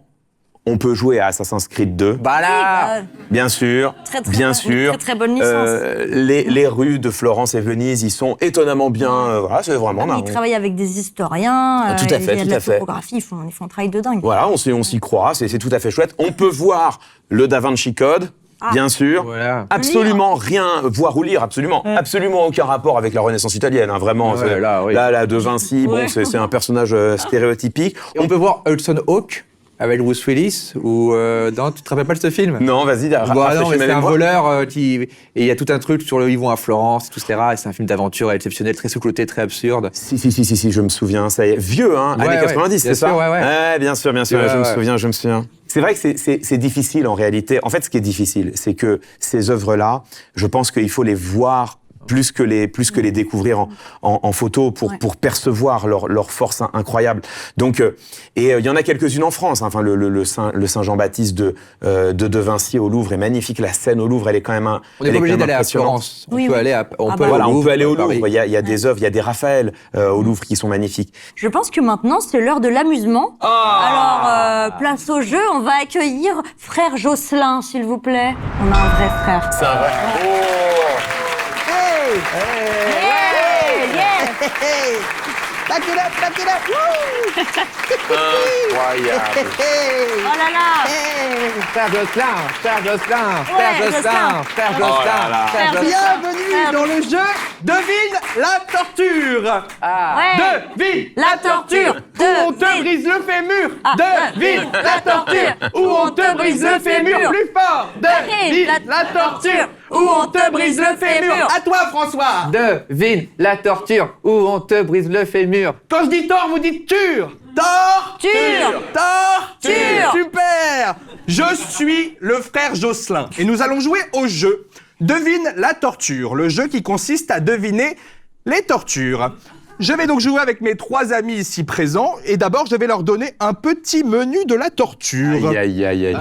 on peut jouer à Assassin's Creed 2. Bah là, bien sûr, bien sûr. Très bonne licence. Les rues de Florence et Venise, ils sont étonnamment bien. Voilà, c'est vraiment. Ils travaillent avec des historiens. Tout à fait, il y a de la topographie, ils font un travail de dingue. Voilà, on s'y croit, c'est tout à fait chouette. On peut voir le Da Vinci Code. Bien sûr, voilà. Absolument rien, voir ou lire, absolument aucun rapport avec la Renaissance italienne, hein, vraiment. Ouais, là, De Vinci, bon, c'est un personnage stéréotypique. Et on peut voir Hudson Hawk avec Bruce Willis, ou non, tu te rappelles pas de ce film? Non, vas-y, c'est un voleur et il y a tout un truc sur ils vont à Florence, etc. Et c'est un film d'aventure exceptionnel, très sous-coté, très absurde. Si, je me souviens, ça y est, vieux, hein, années 90, c'est ça? Ouais, bien sûr, je me souviens. C'est vrai que c'est difficile en réalité. En fait, ce qui est difficile, c'est que ces œuvres-là, je pense qu'il faut les voir plus que les découvrir en photo pour percevoir leur force incroyable. Donc, et il y en a quelques-unes en France. Hein. Enfin, le Saint Jean-Baptiste de Vinci au Louvre est magnifique. La scène au Louvre, elle est quand même on n'est pas obligé d'aller à Florence. On peut aller au Louvre. Il y a des œuvres, il y a des Raphaël au Louvre qui sont magnifiques. Je pense que maintenant, c'est l'heure de l'amusement. Alors, place au jeu, on va accueillir frère Jocelyn, s'il vous plaît. On a un vrai frère. C'est un vrai. Back it up, woo! Incroyable. Oh là là! Frère Jocelyn! Bienvenue dans le jeu Devine la torture! Devine la torture! Où on te brise le fémur! Devine la torture! Où on te brise le fémur! Plus fort! Devine la torture! Où on te brise le fémur! À toi, François! Devine la torture où on te brise le fémur. Quand je dis tort, vous dites ture! Torture! Torture! Super! Je suis le frère Jocelyn et nous allons jouer au jeu Devine la torture, le jeu qui consiste à deviner les tortures. Je vais donc jouer avec mes 3 amis ici présents et d'abord je vais leur donner un petit menu de la torture. Aïe.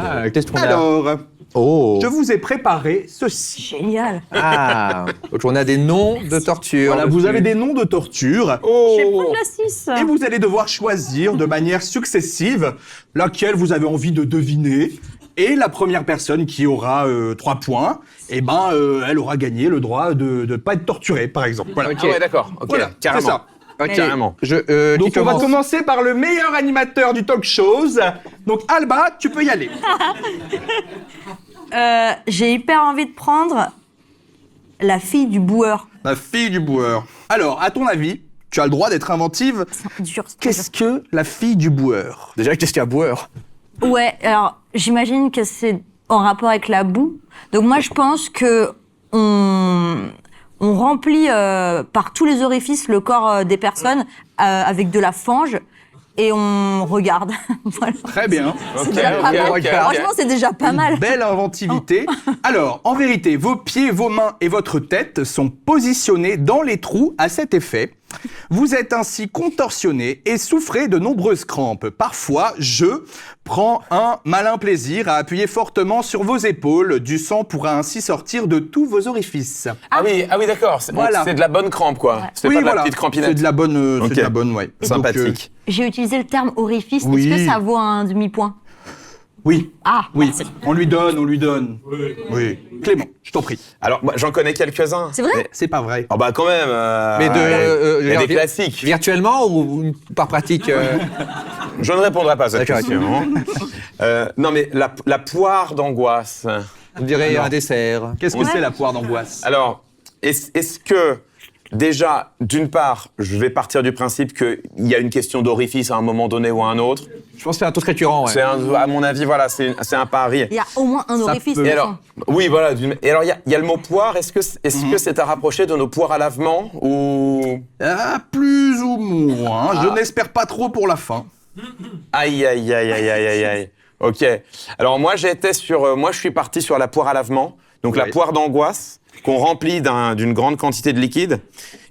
Alors, Oh. je vous ai préparé ceci. Génial. Ah. Donc on a des noms de torture. Voilà, vous avez des noms de tortures. Je vais prendre la 6. Et vous allez devoir choisir de manière successive laquelle vous avez envie de deviner. Et la première personne qui aura 3 points, elle aura gagné le droit de ne pas être torturée, par exemple. Voilà. Ok. Ah ouais, d'accord. Ok, Voilà, carrément. c'est ça. Ok. Carrément. Donc Qui on va commence commencer par le meilleur animateur du talk shows. Donc Alba, tu peux y aller. J'ai hyper envie de prendre la fille du boueur. La fille du boueur. Alors, à ton avis, tu as le droit d'être inventive. C'est dur. Qu'est-ce que la fille du boueur? Déjà, qu'est-ce qu'il y a à boire? Ouais, alors j'imagine que c'est en rapport avec la boue. Donc moi je pense que on remplit par tous les orifices le corps des personnes avec de la fange et on regarde. Voilà. Très bien. C'est déjà pas mal. ok. Franchement, c'est déjà pas mal. Belle inventivité. Alors, en vérité, vos pieds, vos mains et votre tête sont positionnés dans les trous à cet effet. Vous êtes ainsi contorsionné et souffrez de nombreuses crampes. Parfois, je prends un malin plaisir à appuyer fortement sur vos épaules. Du sang pourra ainsi sortir de tous vos orifices. Ah oui, d'accord. C'est Voilà. c'est de la bonne crampe, quoi. C'est pas de la petite crampinette. C'est de la bonne, Ok. c'est de la bonne, ouais. Sympathique. J'ai utilisé le terme orifice. Oui. Est-ce que ça vaut un demi-point? Oui, Ah, oui. merci. On lui donne. Oui. Clément, je t'en prie. Alors, moi, j'en connais quelques-uns. C'est vrai? Mais- C'est pas vrai. Oh bah quand même. Mais il y a des classiques. Virtuellement ou par pratique Je ne répondrai pas à cette D'accord, question. Non, mais la poire d'angoisse. On dirait un dessert. Qu'est-ce que Ouais. c'est la poire d'angoisse? Alors, est-ce que, déjà, d'une part, je vais partir du principe qu'il y a une question d'orifice à un moment donné ou à un autre. Je pense que c'est un truc récurrent, ouais. À mon avis, voilà, c'est un pari. Il y a au moins un Ça orifice. peut- de Et toute alors, façon. oui, voilà. Et alors, il y a le mot poire. Est-ce que c'est à rapprocher de nos poires à lavement ou... Ah, plus ou moins. Je n'espère pas trop pour la fin. Aïe, aïe, aïe, aïe, aïe, aïe, aïe. Ok. Alors, moi, moi, je suis parti sur la poire à lavement. Donc, la Ouais. poire d'angoisse qu'on remplit d'une grande quantité de liquide.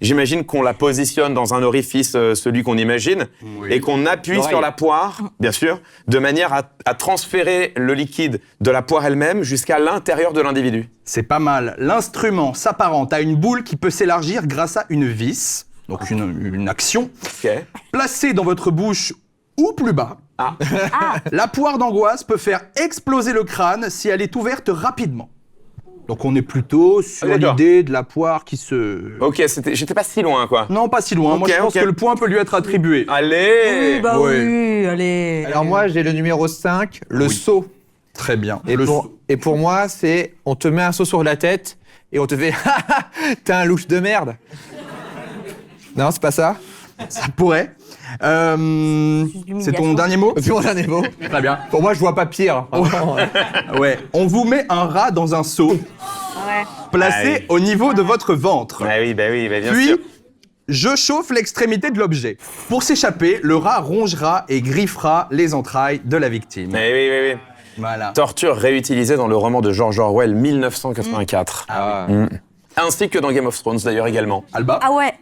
J'imagine qu'on la positionne dans un orifice, celui qu'on imagine, Oui. et qu'on appuie L'oreille. sur la poire, bien sûr, de manière à transférer le liquide de la poire elle-même jusqu'à l'intérieur de l'individu. C'est pas mal. L'instrument s'apparente à une boule qui peut s'élargir grâce à une vis, donc une action, Ok. placée dans votre bouche ou plus bas. Ah. La poire d'angoisse peut faire exploser le crâne si elle est ouverte rapidement. Donc on est plutôt sur Ah, d'accord. l'idée de la poire qui se... Ok, j'étais pas si loin, quoi. Non, pas si loin. Moi, Ok, je pense ok. que le point peut lui être attribué. Allez. Oui, bah ouais. oui, allez. Alors moi, j'ai le numéro 5, le Oui. seau. Très bien. Et pour moi, c'est on te met un seau sur la tête et on te fait t'es un louche de merde. Non, c'est pas ça. Ça pourrait. C'est l'humiliation. ton dernier mot? C'est mon dernier mot. Très bien. Pour moi, je vois pas pire. Vraiment, ouais. Ouais. On vous met un rat dans un seau, Ouais. placé Ah oui. au niveau de votre ventre. Bah oui, bien Puis, sûr. je chauffe l'extrémité de l'objet. Pour s'échapper, le rat rongera et griffera les entrailles de la victime. Oui. Voilà. Torture réutilisée dans le roman de George Orwell, 1984. Ah. Ainsi que dans Game of Thrones, d'ailleurs, également. Alba? Ah ouais,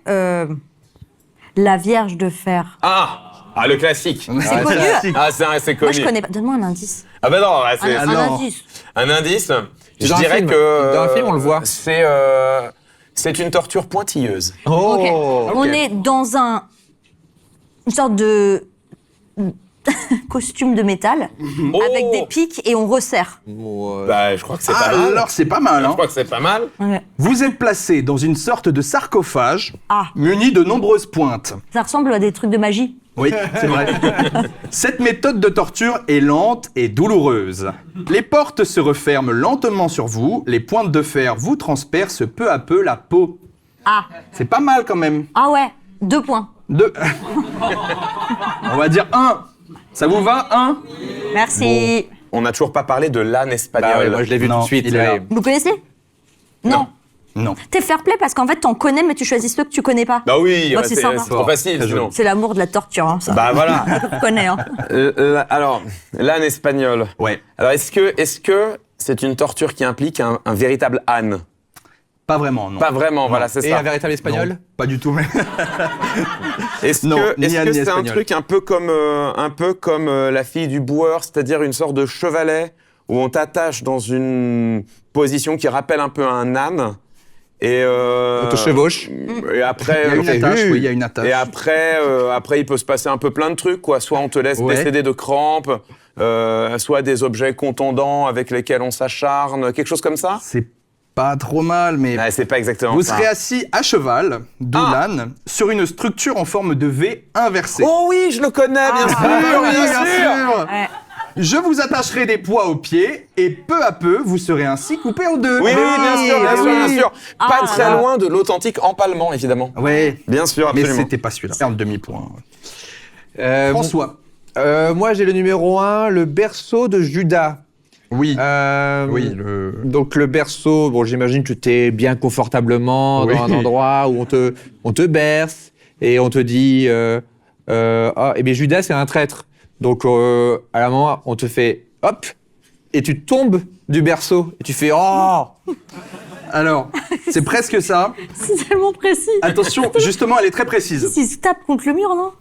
la Vierge de fer. Ah, le classique. C'est connu. Ah, c'est connu. Moi, je connais pas. Donne-moi un indice. Ah bah non, c'est Un non. indice. un indice. Je Dans un dirais film. que... Dans un film, on le voit. C'est une torture pointilleuse. Oh. Ok. On est dans une sorte de costume de métal Oh. avec des pics et on resserre. Bah, je crois que c'est pas mal. Alors, c'est pas mal, Je hein. crois que c'est pas mal. Ouais. Vous êtes placé dans une sorte de sarcophage Ah, muni de nombreuses pointes. ça ressemble à des trucs de magie. Oui, c'est vrai. Cette méthode de torture est lente et douloureuse. Les portes se referment lentement sur vous, les pointes de fer vous transpercent peu à peu la peau. Ah, C'est pas mal quand même. ah ouais, 2 points. Deux. On va dire 1. Ça vous va 1? Merci. On n'a toujours pas parlé de l'âne Bah espagnol. ouais, moi je l'ai vu Non, tout de suite. il est là. ouais. Vous connaissez? Non. Non. T'es fair play parce qu'en fait, t'en connais, mais tu choisis ceux que tu connais pas. Bah oui, Bah, ouais, c'est c'est sympa. trop facile Très sinon. C'est l'amour de la torture, hein, ça. Bah voilà. On connaît, hein. Alors, l'âne espagnol. Ouais. Alors, est-ce que c'est une torture qui implique un véritable âne? Pas vraiment, non. Pas vraiment, voilà, c'est Et ça. un véritable espagnol. Non, pas du tout, mais... Est-ce Non, que ni est-ce âne, que ni c'est un espagnol. truc un peu comme la fille du boueur, c'est-à-dire une sorte de chevalet où on t'attache dans une position qui rappelle un peu un âne. Et On te chevauche. Et après, Il y a une attache, oui, il y a une attache. Et après, il peut se passer un peu plein de trucs, quoi. Soit on te laisse Ouais. décéder de crampes, soit des objets contondants avec lesquels on s'acharne, quelque chose comme ça. C'est pas trop mal, mais Ouais, c'est pas exactement vous ça. serez assis à cheval, d'où Ah. l'âne, sur une structure en forme de V inversée. Oh oui, je le connais, bien sûr, Oui, bien bien sûr. sûr. Ouais. Je vous attacherai des poids aux pieds et peu à peu, vous serez ainsi coupé en deux. Oui, bien sûr, bien sûr, bien sûr. Pas Ah, très là. loin de l'authentique empalement, évidemment. Ouais, Bien sûr, mais absolument. c'était pas celui-là. C'est un demi-point. Euh, François. Moi, j'ai le numéro 1, le berceau de Judas. Oui. Euh, Oui, Donc le berceau, bon, j'imagine que tu es bien confortablement Oui. dans un endroit où on te berce et on te dit ah, eh bien Judas c'est un traître. Donc à la moment on te fait hop et tu tombes du berceau et tu fais oh. Alors, c'est presque ça. C'est tellement précis. Attention, justement, elle est très précise. S'il se tape contre le mur, non?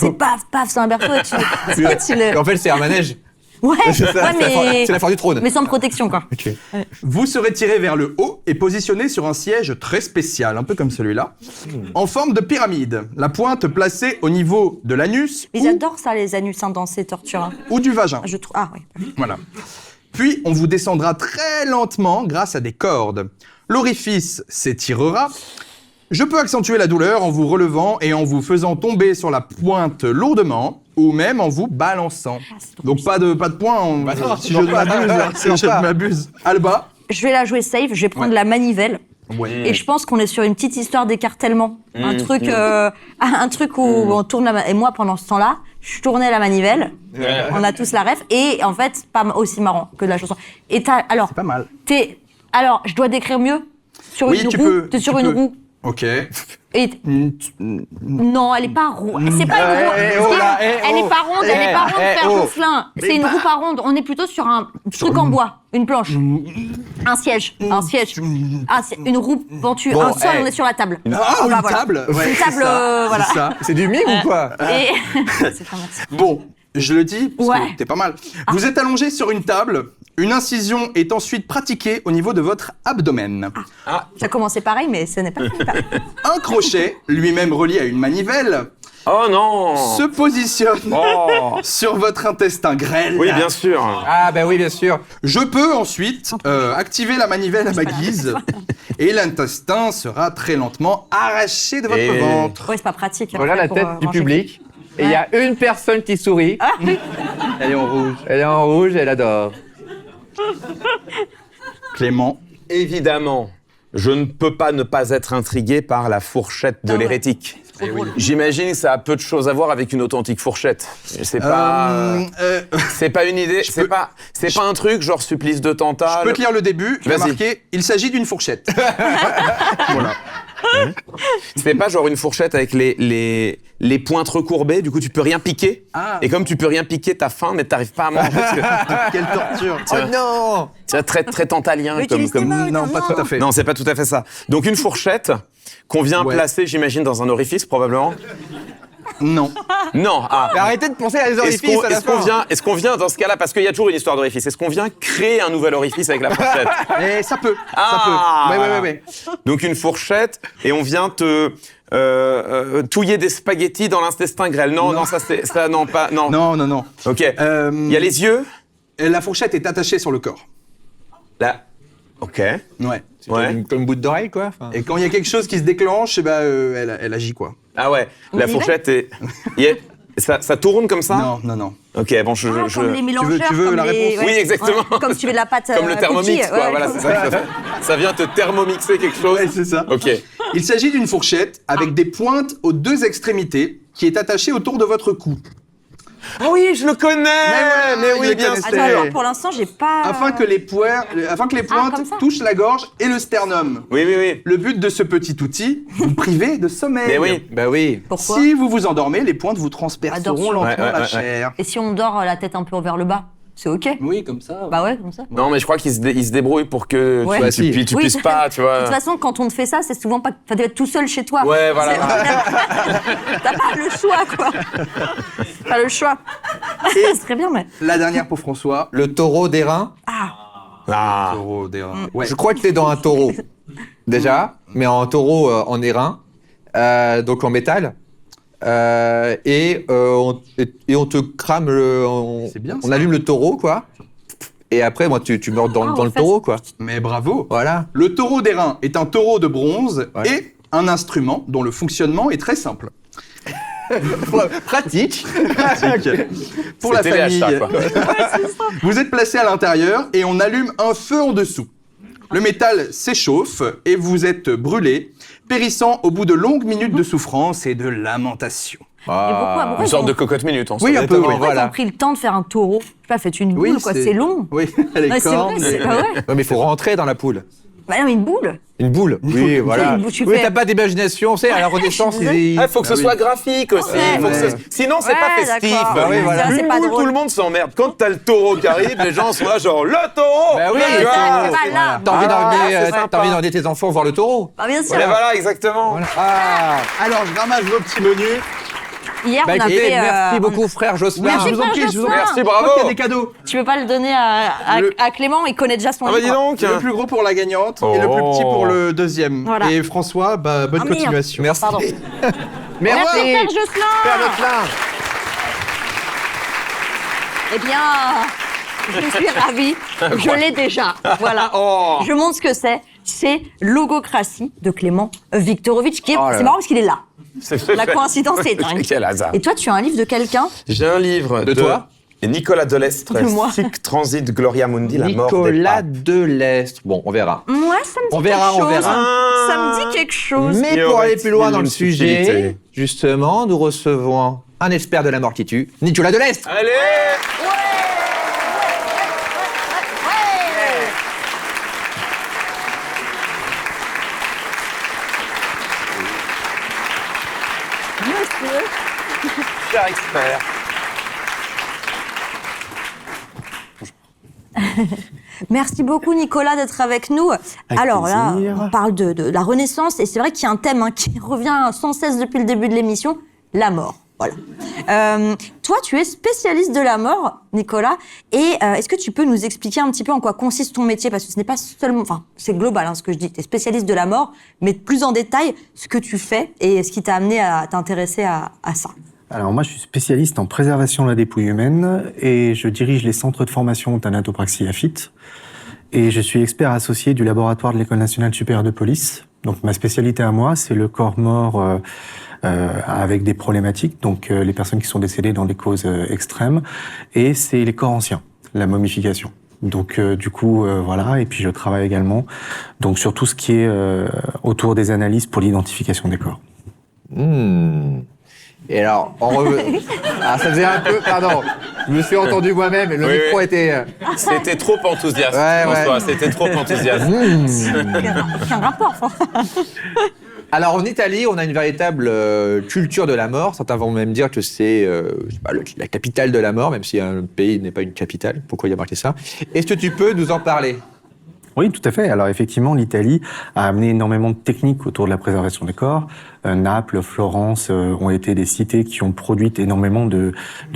C'est paf, paf, c'est un berceau et tu le... En fait c'est un manège. Ouais, C'est ça, ouais, mais... c'est la foire du trône. Mais sans protection, quoi. Ok. Vous serez tiré vers le haut et positionné sur un siège très spécial, un peu comme celui-là, en forme de pyramide. La pointe placée au niveau de l'anus Ils adorent ça, les anus, hein, dans ces tortures. Hein. ou du vagin. Je trouve... Ah, oui. Voilà. Puis, on vous descendra très lentement grâce à des cordes. L'orifice s'étirera. Je peux accentuer la douleur en vous relevant et en vous faisant tomber sur la pointe lourdement, ou même en vous balançant. Ah, c'est trop Donc pas de point, non, si je ne m'abuse. hein, si je ne m'abuse. Alba. Je vais la jouer safe, je vais prendre Ouais. la manivelle. Ouais. Et je pense qu'on est sur une petite histoire d'écartèlement. Un truc où on tourne la Et moi, pendant ce temps-là, je tournais la manivelle. On a tous la ref. Et en fait, pas aussi marrant que la chanson. Et alors, C'est pas mal. alors, je dois décrire mieux sur Oui, une tu roue. peux. T'es sur tu une peux. roue. Ok. Et non, elle est pas ronde. C'est pas une roue. oh là, Elle est pas ronde. Elle est pas ronde, Père Jocelyn. C'est une roue pas ronde. On est plutôt sur un truc en bois, une planche, un siège, une roue pentue, Bon, un sol. eh. On est sur la table. Ah, On va, une voilà. table. Ouais, Une c'est table, ça, voilà. c'est ça. C'est du mime ou quoi? Et c'est pas merci. Bon, je le dis, parce Ouais. que t'es pas mal. Vous êtes allongé sur une table. Une incision est ensuite pratiquée au niveau de votre abdomen. Ça a commencé pareil, mais ce n'est pas fini. Un crochet, lui-même relié à une manivelle, Oh non. se positionne Oh. sur votre intestin grêle. Oui, bien sûr. Ah ben oui bien sûr. Je peux ensuite activer la manivelle à ma guise et l'intestin sera très lentement arraché de votre Et- ventre. Ouais, c'est pas pratique. Voilà la pour, tête du manger. public. Et il y a une personne qui sourit. Ah oui. Elle est en rouge. Elle est en rouge, elle adore. Clément. Évidemment, je ne peux pas ne pas être intrigué par la fourchette de Ah ouais. l'hérétique. Trop drôle. J'imagine que ça a peu de choses à voir avec une authentique fourchette. C'est pas, c'est pas une idée, c'est pas un truc genre supplice de Je Tantale. peux te lire le début, il y a Vas-y. marqué « Il s'agit d'une fourchette ». Voilà. C'est pas genre une fourchette avec les pointes recourbées, du coup tu peux rien piquer. Ah. Et comme tu peux rien piquer, t'as faim mais t'arrives pas à manger. Parce que Quelle torture. Oh non. c'est très très tantalien Mais comme. utilise tes mains, Non, pas tout à fait. Non, c'est pas tout à fait ça. Donc une fourchette qu'on vient Ouais. placer, j'imagine, dans un orifice probablement. Non. Non. Ah. Mais arrêtez de penser à les orifices à la fin. Est-ce qu'on vient dans ce cas-là, parce qu'il y a toujours une histoire d'orifice, est-ce qu'on vient créer un nouvel orifice avec la fourchette? Et ça peut. Ah. Ça peut. Ouais. Donc une fourchette et on vient te touiller des spaghettis dans l'intestin grêle. Non, non, non, pas, non. Non. Ok. Il y a les yeux. La fourchette est attachée sur le corps. Là. Ok. Ouais. Ouais. Comme une bout d'oreille quoi. Enfin. Et quand il y a quelque chose qui se déclenche, eh ben, elle agit quoi. Ah ouais. La Une fourchette est. Ça tourne comme ça? Non. Ok, bon, Ah, comme les mélangeurs. tu veux comme la les- réponse Oui, exactement. Ouais, comme si tu veux de la pâte. Comme le Thermomix, cookie, quoi. ouais, Voilà, comme- c'est ça que ça fait. Ça vient te thermomixer quelque chose. Ouais, c'est ça. Ok. Il s'agit d'une fourchette avec des pointes aux deux extrémités qui est attachée autour de votre cou. Ah oui, je le connais. voilà, Mais il oui, le bien connaissait. sûr. Attends, alors, pour l'instant, j'ai pas. Afin que les pointes comme ça. touchent la gorge et le sternum. Oui. Le but de ce petit outil, vous priver de sommeil. Mais oui. Bah oui. Pourquoi Si vous vous endormez, les pointes vous transperceront Attention. lentement Ouais, la ouais. chair. Et si on dort la tête un peu vers le bas? c'est ok. Oui, comme ça. Bah ouais, comme ça. Non, mais je crois qu'il se débrouille pour que Ouais. tu vois, Si. tu Oui. puisses pas, tu vois. De toute façon, quand on te fait ça, c'est souvent pas. Enfin, tu vas être tout seul chez toi. Ouais, voilà. T'as pas le choix, quoi. Pas le choix. C'est très bien, mais. La dernière pour François. Le taureau d'airain. Ah. Taureau d'airain. Ouais. Je crois que t'es dans un taureau, déjà, mais en taureau en airain, donc en métal. Et on te crame, C'est bien, on ça. allume le taureau, quoi. Et après, moi, tu meurs dans Ah, le en fait. taureau, quoi. Mais bravo. Voilà. Le taureau d'airain est un taureau de bronze Ouais. et un instrument dont le fonctionnement est très simple. Pratique. Pour la C'est TVH, famille, ça, quoi. vous êtes placé à l'intérieur et on allume un feu en dessous. Le métal s'échauffe et vous êtes brûlé, périssant au bout de longues minutes de souffrance et de lamentation. pourquoi Une sorte de cocotte minute, en Oui, somme. un peu, oui. Pourquoi ils voilà. ont pris le temps de faire un taureau? Je sais pas, faites une Oui, boule, quoi. c'est- C'est long. Oui, les Ouais, c'est cornes. vrai, c'est pas vrai. Non, mais il faut rentrer dans la poule. Bah non, une boule. Une boule. Oui, voilà. Une boule, tu Oui, fais- t'as pas d'imagination, c'est à la Renaissance. Il Il faut que ce soit graphique aussi. Ouais. Faut que ce- Ouais. Sinon, c'est Ouais, pas festif. d'accord. Bah oui, voilà. Ça, c'est pas Tout drôle. le monde s'emmerde. Quand t'as le taureau qui arrive, les gens sont là genre le taureau. Bah oui, Tu vois, c'est pas là. T'as envie d'emmener, c'est sympa. t'as envie d'emmener tes enfants voir le taureau. Bah bien sûr. Mais voilà, exactement. Voilà. Ah. Alors, je ramasse vos petits menus. Hier, Bah on écoutez, avait. merci beaucoup, frère Jocelyn. Merci, je vous en prie, je vous en prie. Merci, Je crois bravo. qu'il y a des cadeaux. Tu veux pas le donner à Le- Clément? Il connaît déjà son Ah bah dis livre. donc. Le plus gros pour la gagnante et le plus Oh. petit pour le deuxième. Voilà. Et François, bah, bonne Ah, merde. continuation. Merci. Pardon. Merci. Père Jocelyn. Père Jocelyn. Eh bien, je suis ravie. Je l'ai déjà. Voilà. Oh. Je montre ce que c'est. C'est Logocratie de Clément Viktorovitch. Qui est... Oh là c'est là. marrant parce qu'il est là. C'est La coïncidence est dingue. Quel hasard. Et toi, tu as un livre de quelqu'un? J'ai un livre De toi Nicolas Delestre, De moi. Sic Transit Gloria Mundi, la mort des Nicolas papes. Delestre. Bon, on verra. Ouais, ça me dit On verra, quelque on chose. verra. Ça me dit quelque chose. Mais Y pour aller aurait-il plus loin dans le une sujet, subtilité justement, nous recevons un expert de la mort qui tue, Nicolas Delestre. Allez. Cher expert. Merci beaucoup Nicolas d'être avec nous. Alors là, on parle de la Renaissance et c'est vrai qu'il y a un thème qui revient sans cesse depuis le début de l'émission, la mort. Voilà. Toi, tu es spécialiste de la mort, Nicolas, et est-ce que tu peux nous expliquer un petit peu en quoi consiste ton métier? Parce que ce n'est pas seulement, enfin, c'est global ce que je dis, tu es spécialiste de la mort, mais plus en détail, ce que tu fais et ce qui t'a amené à t'intéresser à ça. Alors moi, je suis spécialiste en préservation de la dépouille humaine et je dirige les centres de formation Thanatopraxie AFIT. Et je suis expert associé du laboratoire de l'École nationale supérieure de police. Donc ma spécialité à moi, c'est le corps mort avec des problématiques, donc les personnes qui sont décédées dans des causes extrêmes, et c'est les corps anciens, la momification. Donc du coup, voilà, et puis je travaille également donc sur tout ce qui est autour des analyses pour l'identification des corps. Et alors, ah, ça faisait un peu, pardon, je me suis entendu moi-même, le Oui, micro oui. était... C'était trop enthousiaste, Ouais, François. ouais. C'était trop enthousiaste. Aucun rapport. Alors en Italie, on a une véritable culture de la mort. Certains vont même dire que c'est je sais pas, la capitale de la mort, même si un pays n'est pas une capitale. Pourquoi il y a marqué ça? Est-ce que tu peux nous en parler? Oui, tout à fait. Alors effectivement, l'Italie a amené énormément de techniques autour de la préservation des corps. Naples, Florence ont été des cités qui ont produit énormément de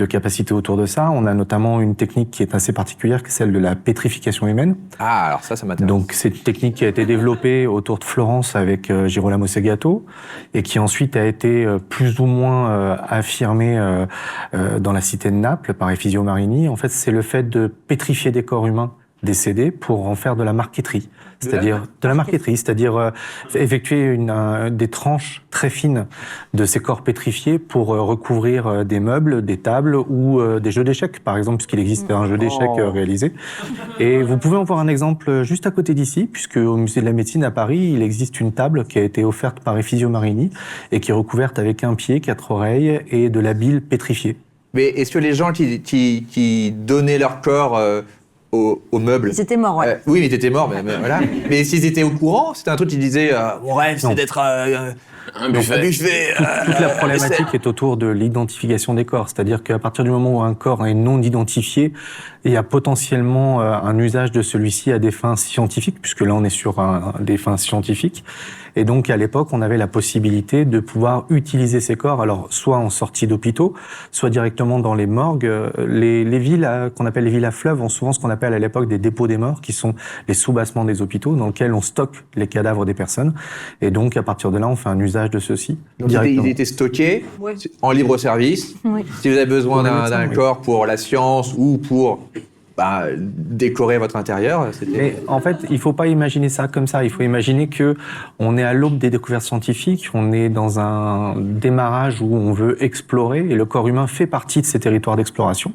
capacités autour de ça. On a notamment une technique qui est assez particulière, qui est celle de la pétrification humaine. Ah, alors ça m'intéresse. Donc c'est une technique qui a été développée autour de Florence avec Girolamo Segato et qui ensuite a été plus ou moins affirmée dans la cité de Naples par Efisio Marini. En fait, c'est le fait de pétrifier des corps humains décédés pour en faire de la marqueterie, c'est-à-dire de la marqueterie, c'est-à-dire effectuer des tranches très fines de ces corps pétrifiés pour recouvrir des meubles, des tables ou des jeux d'échecs, par exemple, puisqu'il existe un jeu d'échecs réalisé. Et vous pouvez en voir un exemple juste à côté d'ici, puisque au musée de la médecine à Paris, il existe une table qui a été offerte par Efisio Marini et qui est recouverte avec un pied, 4 oreilles et de la bile pétrifiée. Mais est-ce que les gens qui donnaient leur corps aux meubles... Ils étaient morts, ouais. Oui, mais ils étaient morts, mais voilà. Mais s'ils étaient au courant, c'était un truc qui disait mon rêve, c'est Non. d'être Un buffet. Toute la problématique est autour de l'identification des corps. C'est-à-dire qu'à partir du moment où un corps est non identifié, il y a potentiellement un usage de celui-ci à des fins scientifiques, puisque là on est sur des fins scientifiques. Et donc à l'époque, on avait la possibilité de pouvoir utiliser ces corps, alors soit en sortie d'hôpitaux, soit directement dans les morgues. Les villes qu'on appelle les villes à fleuve ont souvent ce qu'on appelle à l'époque des dépôts des morts, qui sont les sous-bassements des hôpitaux, dans lesquels on stocke les cadavres des personnes. Et donc à partir de là, on fait un usage de ceux-ci. Donc ils étaient stockés en libre service. Oui. Si vous avez besoin d'un corps pour la science ou pour décorer votre intérieur, c'était... Mais en fait, il ne faut pas imaginer ça comme ça. Il faut imaginer qu'on est à l'aube des découvertes scientifiques, on est dans un démarrage où on veut explorer, et le corps humain fait partie de ces territoires d'exploration.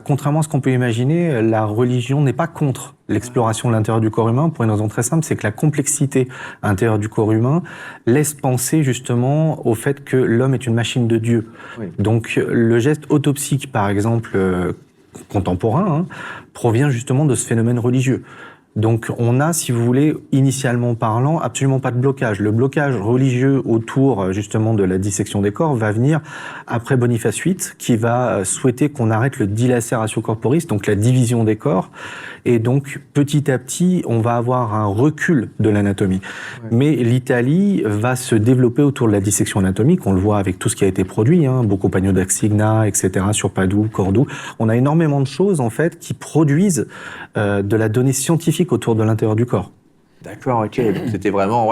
Contrairement à ce qu'on peut imaginer, la religion n'est pas contre l'exploration de l'intérieur du corps humain, pour une raison très simple, c'est que la complexité à l'intérieur du corps humain laisse penser justement au fait que l'homme est une machine de Dieu. Oui. Donc le geste autopsique, par exemple, contemporain, provient justement de ce phénomène religieux. Donc on a, si vous voulez, initialement parlant, absolument pas de blocage. Le blocage religieux autour justement de la dissection des corps va venir après Boniface VIII, qui va souhaiter qu'on arrête le dilaceratio corporis, donc la division des corps. Et donc petit à petit, on va avoir un recul de l'anatomie. Ouais. Mais l'Italie va se développer autour de la dissection anatomique. On le voit avec tout ce qui a été produit, Boccopagno d'Axigna, etc., sur Padoue, Cordoue. On a énormément de choses en fait qui produisent de la donnée scientifique autour de l'intérieur du corps. D'accord, ok. Donc c'était vraiment,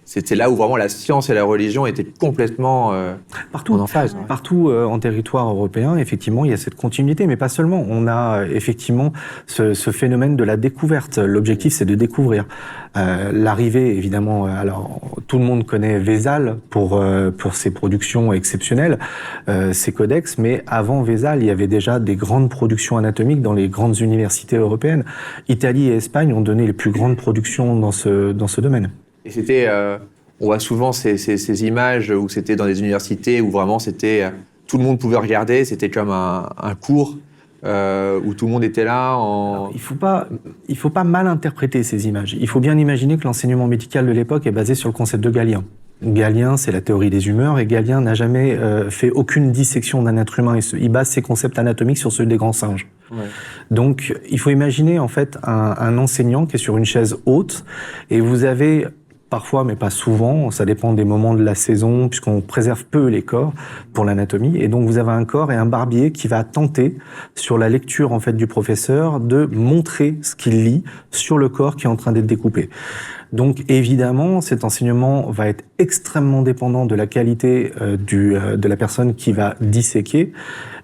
c'était là où vraiment la science et la religion étaient complètement partout en phase. Ouais. Partout en territoire européen, effectivement, il y a cette continuité, mais pas seulement. On a effectivement ce phénomène de la découverte. L'objectif, c'est de découvrir. L'arrivée, évidemment, alors tout le monde connaît Vézal pour ses productions exceptionnelles, ses codex, mais avant Vézal, il y avait déjà des grandes productions anatomiques dans les grandes universités européennes. Italie et Espagne ont donné les plus grandes productions dans ce domaine. Et c'était, on voit souvent ces images où c'était dans des universités où vraiment c'était, tout le monde pouvait regarder, c'était comme un cours où tout le monde était là. Alors, il faut pas mal interpréter ces images. Il faut bien imaginer que l'enseignement médical de l'époque est basé sur le concept de Galien. Galien, c'est la théorie des humeurs, et Galien n'a jamais fait aucune dissection d'un être humain. Il base ses concepts anatomiques sur ceux des grands singes. Ouais. Donc, il faut imaginer en fait un enseignant qui est sur une chaise haute, et vous avez parfois, mais pas souvent, ça dépend des moments de la saison, puisqu'on préserve peu les corps pour l'anatomie. Et donc, vous avez un corps et un barbier qui va tenter, sur la lecture en fait du professeur, de montrer ce qu'il lit sur le corps qui est en train d'être découpé. Donc, évidemment, cet enseignement va être extrêmement dépendant de la qualité de la personne qui va disséquer,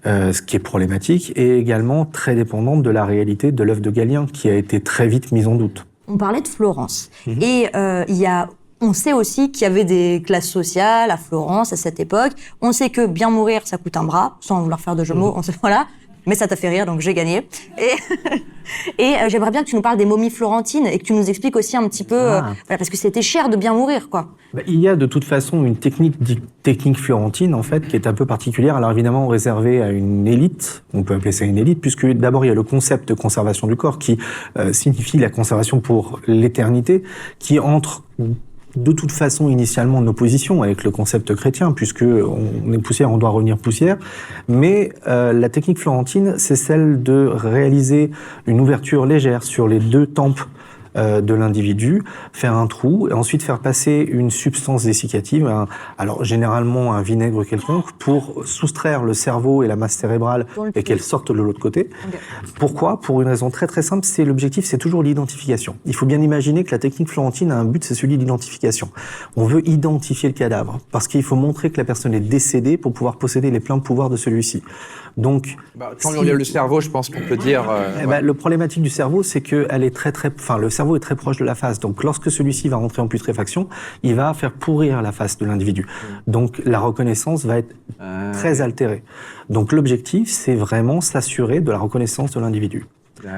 ce qui est problématique, et également très dépendant de la réalité de l'œuvre de Galien, qui a été très vite mise en doute. On parlait de Florence. Et on sait aussi qu'il y avait des classes sociales à Florence à cette époque. On sait que bien mourir, ça coûte un bras, sans vouloir faire de jeu de mots. Voilà. Mais ça t'a fait rire, donc j'ai gagné. Et j'aimerais bien que tu nous parles des momies florentines et que tu nous expliques aussi un petit peu, parce que c'était cher de bien mourir, quoi. Il y a de toute façon une technique florentine, en fait, qui est un peu particulière. Alors évidemment réservée à une élite, on peut appeler ça une élite, puisque d'abord il y a le concept de conservation du corps qui signifie la conservation pour l'éternité, qui entre de toute façon initialement en opposition avec le concept chrétien, puisque on est poussière, on doit revenir poussière. Mais la technique florentine, c'est celle de réaliser une ouverture légère sur les deux tempes de l'individu, faire un trou et ensuite faire passer une substance dessiccative, alors généralement un vinaigre quelconque, pour soustraire le cerveau et la masse cérébrale et qu'elle sorte de l'autre côté. Okay. Pourquoi ? Pour une raison très très simple, c'est l'objectif, c'est toujours l'identification. Il faut bien imaginer que la technique florentine a un but, c'est celui de l'identification. On veut identifier le cadavre parce qu'il faut montrer que la personne est décédée pour pouvoir posséder les pleins pouvoirs de celui-ci. Donc, quand on regarde le cerveau, je pense qu'on peut dire. Le problématique du cerveau, c'est que le cerveau est très proche de la face. Donc, lorsque celui-ci va rentrer en putréfaction, il va faire pourrir la face de l'individu. Donc, la reconnaissance va être très altérée. Donc, l'objectif, c'est vraiment s'assurer de la reconnaissance de l'individu.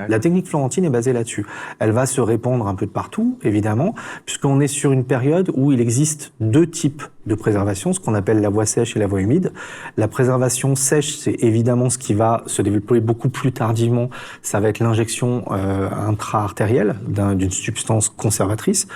La technique florentine est basée là-dessus. Elle va se répandre un peu de partout, évidemment, puisqu'on est sur une période où il existe 2 types de préservation, ce qu'on appelle la voie sèche et la voie humide. La préservation sèche, c'est évidemment ce qui va se développer beaucoup plus tardivement. Ça va être l'injection intra-artérielle d'une substance conservatrice.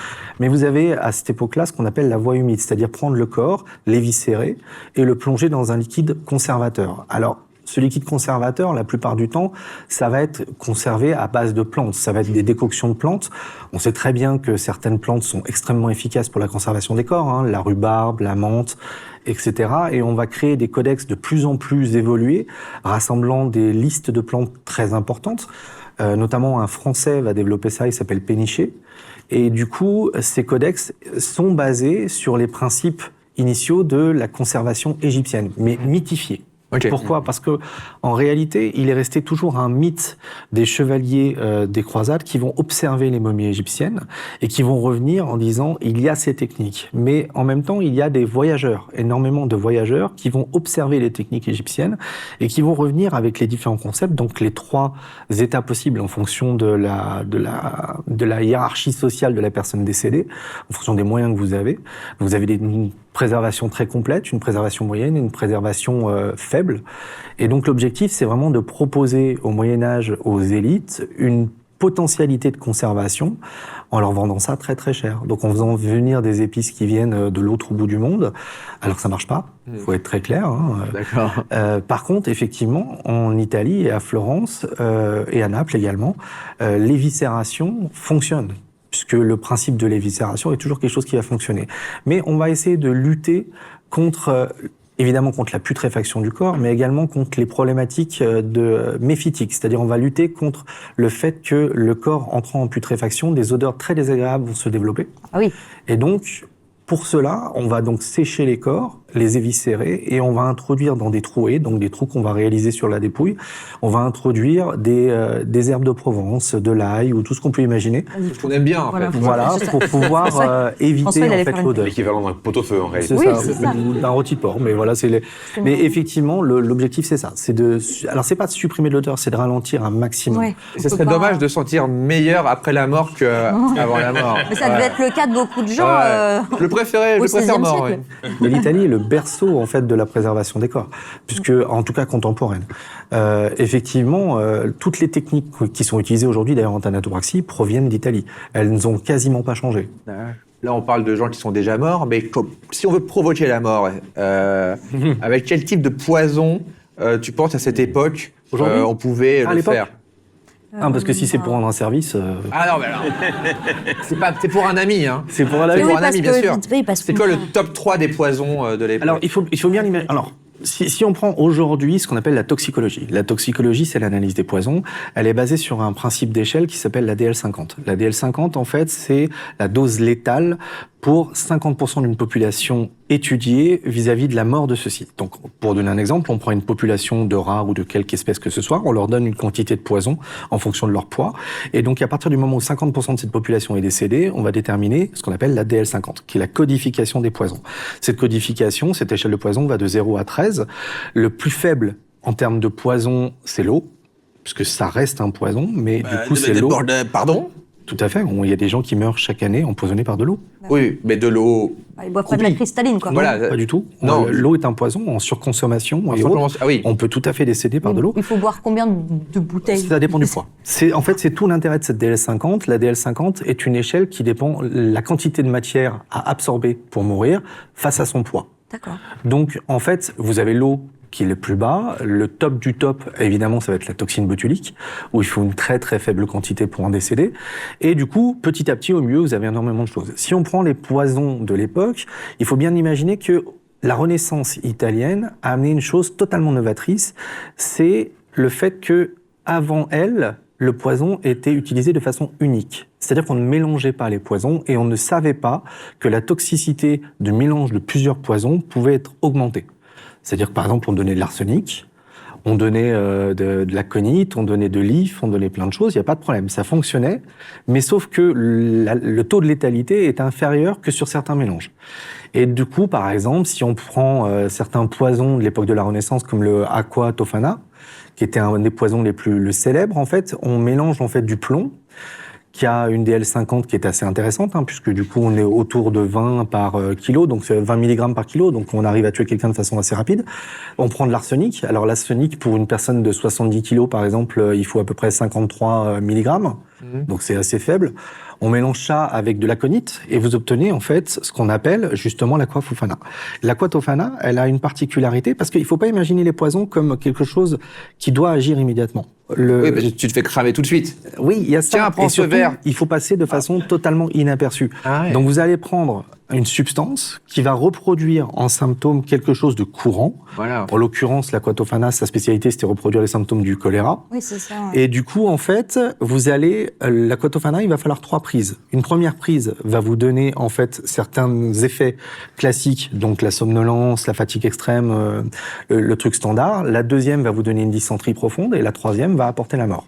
Mais vous avez à cette époque-là ce qu'on appelle la voie humide, c'est-à-dire prendre le corps, l'éviscérer et le plonger dans un liquide conservateur. Alors, ce liquide conservateur, la plupart du temps, ça va être conservé à base de plantes. Ça va être des décoctions de plantes. On sait très bien que certaines plantes sont extrêmement efficaces pour la conservation des corps, la rhubarbe, la menthe, etc. Et on va créer des codex de plus en plus évolués, rassemblant des listes de plantes très importantes. Notamment, un Français va développer ça, il s'appelle Pénicher. Et du coup, ces codex sont basés sur les principes initiaux de la conservation égyptienne, mais mythifiés. Okay. Pourquoi ? Parce que en réalité, il est resté toujours un mythe des chevaliers des croisades qui vont observer les momies égyptiennes et qui vont revenir en disant il y a ces techniques. Mais en même temps, il y a des voyageurs, énormément de voyageurs qui vont observer les techniques égyptiennes et qui vont revenir avec les différents concepts, donc les 3 états possibles en fonction de la hiérarchie sociale de la personne décédée, en fonction des moyens que vous avez. Vous avez une préservation très complète, une préservation moyenne et une préservation faible. Et donc l'objectif, c'est vraiment de proposer au Moyen-Âge, aux élites, une potentialité de conservation en leur vendant ça très très cher. Donc en faisant venir des épices qui viennent de l'autre bout du monde, alors ça marche pas, faut être très clair. D'accord. Par contre, effectivement, en Italie et à Florence et à Naples également, l'éviscération fonctionne, puisque le principe de l'éviscération est toujours quelque chose qui va fonctionner. Mais on va essayer de lutter contre, évidemment contre la putréfaction du corps, mais également contre les problématiques méphitique, c'est-à-dire on va lutter contre le fait que le corps entrant en putréfaction, des odeurs très désagréables vont se développer. Ah oui. Et donc, pour cela, on va donc sécher les corps, les éviscérer, et on va introduire dans des trouées, donc des trous qu'on va réaliser sur la dépouille, on va introduire des herbes de Provence, de l'ail ou tout ce qu'on peut imaginer. Ce qu'on aime bien, en fait. Voilà, pour pouvoir éviter en fait l'odeur. L'équivalent d'un pot-au-feu, en réalité. C'est ça, d'un rôti de porc. Mais voilà, mais effectivement, l'objectif c'est ça. Alors c'est pas de supprimer l'odeur, c'est de ralentir un maximum. Ouais. Et ce serait dommage de sentir meilleur après la mort qu'avant la mort. Mais ça devait être le cas de beaucoup de gens. Je préfère mort. siècle. Mais l'Italie est le berceau en fait de la préservation des corps, puisque en tout cas contemporaine. Effectivement, toutes les techniques qui sont utilisées aujourd'hui, d'ailleurs en thanatopraxie, proviennent d'Italie. Elles n'ont quasiment pas changé. Là, on parle de gens qui sont déjà morts, mais si on veut provoquer la mort, avec quel type de poison tu penses à cette époque on pouvait le faire? Parce que si c'est pour rendre un service... Ah non, mais alors... c'est pour un ami, hein. C'est pour un ami, bien sûr. C'est quoi le top 3 des poisons de l'époque? Alors, il faut bien l'imaginer. Alors, si on prend aujourd'hui ce qu'on appelle la toxicologie. La toxicologie, c'est l'analyse des poisons. Elle est basée sur un principe d'échelle qui s'appelle la DL50. La DL50, en fait, c'est la dose létale pour 50% d'une population étudiée vis-à-vis de la mort de ceux-ci. Donc, pour donner un exemple, on prend une population de rats ou de quelque espèce que ce soit, on leur donne une quantité de poison en fonction de leur poids, et donc à partir du moment où 50% de cette population est décédée, on va déterminer ce qu'on appelle la DL50, qui est la codification des poisons. Cette codification, cette échelle de poison va de 0 à 13. Le plus faible en termes de poison, c'est l'eau, puisque ça reste un poison, mais du coup, c'est l'eau. Pardon? Tout à fait. Il y a des gens qui meurent chaque année empoisonnés par de l'eau. Oui, mais de l'eau... Ils boivent pas de la cristalline, quoi. Voilà. Pas du tout. Non. L'eau est un poison en surconsommation et autres. Ah oui. On peut tout à fait décéder par de l'eau. Il faut boire combien de bouteilles? Ça dépend du poids. En fait, c'est tout l'intérêt de cette DL50. La DL50 est une échelle qui dépend la quantité de matière à absorber pour mourir face à son poids. D'accord. Donc, en fait, vous avez l'eau qui est le plus bas. Le top du top, évidemment, ça va être la toxine botulique, où il faut une très très faible quantité pour en décéder. Et du coup, petit à petit, au milieu, vous avez énormément de choses. Si on prend les poisons de l'époque, il faut bien imaginer que la Renaissance italienne a amené une chose totalement novatrice, c'est le fait que, avant elle, le poison était utilisé de façon unique. C'est-à-dire qu'on ne mélangeait pas les poisons et on ne savait pas que la toxicité du mélange de plusieurs poisons pouvait être augmentée. C'est-à-dire que, par exemple, on donnait de l'arsenic, on donnait de l'aconite, on donnait de l'if, on donnait plein de choses, il n'y a pas de problème, ça fonctionnait, mais sauf que le taux de létalité est inférieur que sur certains mélanges. Et du coup, par exemple, si on prend certains poisons de l'époque de la Renaissance, comme le aqua tofana, qui était un des poisons les plus célèbres, en fait, on mélange en fait du plomb, qui a une DL50 qui est assez intéressante, puisque du coup on est autour de 20 par kilo, donc c'est 20 mg par kilo, donc on arrive à tuer quelqu'un de façon assez rapide. On prend de l'arsenic. Alors l'arsenic, pour une personne de 70 kg par exemple, il faut à peu près 53 mg, donc c'est assez faible. On mélange ça avec de l'aconite et vous obtenez en fait ce qu'on appelle justement l'aquatofana. L'aquatofana, elle a une particularité parce qu'il ne faut pas imaginer les poisons comme quelque chose qui doit agir immédiatement. Oui, parce que tu te fais cramer tout de suite. Oui, il y a ça. Tiens, prends et ce surtout, verre. il faut passer de façon totalement inaperçue. Ah ouais. Donc vous allez prendre une substance qui va reproduire en symptôme quelque chose de courant. Voilà. En l'occurrence, l'aquatofana, sa spécialité, c'était reproduire les symptômes du choléra. Oui, c'est ça. Et du coup, en fait, vous allez, l'aquatofana, il va falloir 3 prises. Une première prise va vous donner, en fait, certains effets classiques, donc la somnolence, la fatigue extrême, le truc standard. La deuxième va vous donner une dysenterie profonde et la troisième va apporter la mort.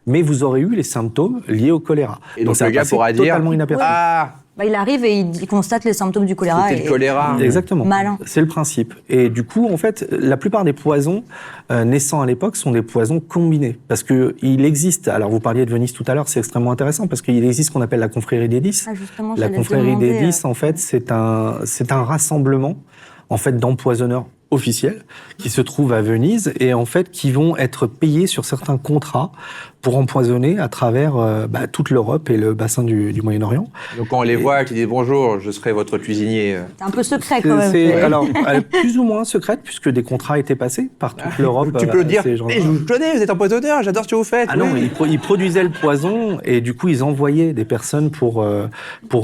Mais vous aurez eu les symptômes liés au choléra. Et donc ça le va gars passer pourra dire totalement inaperçu. ah, Bah, il arrive et il constate les symptômes du choléra. c'était le choléra. Exactement. Malin. C'est le principe. Et du coup, en fait, la plupart des poisons naissants à l'époque sont des poisons combinés. Parce que il existe, alors vous parliez de Venise tout à l'heure, c'est extrêmement intéressant, parce qu'il existe ce qu'on appelle la confrérie des 10. Ah, justement, La j'allais te confrérie des demander, 10, en fait, c'est un rassemblement en fait, d'empoisonneurs officiels qui se trouvent à Venise et en fait qui vont être payés sur certains contrats pour empoisonner à travers toute l'Europe et le bassin du Moyen-Orient. Donc quand on les voit, qui disent bonjour, je serai votre cuisinier. C'est un peu secret quand même. Alors, elle est plus ou moins secrète puisque des contrats étaient passés par toute l'Europe. Tu peux dire, ces gens-là. je vous connais, vous êtes empoisonneur, j'adore ce que vous faites. Ah non, oui. ils produisaient le poison et du coup ils envoyaient des personnes pour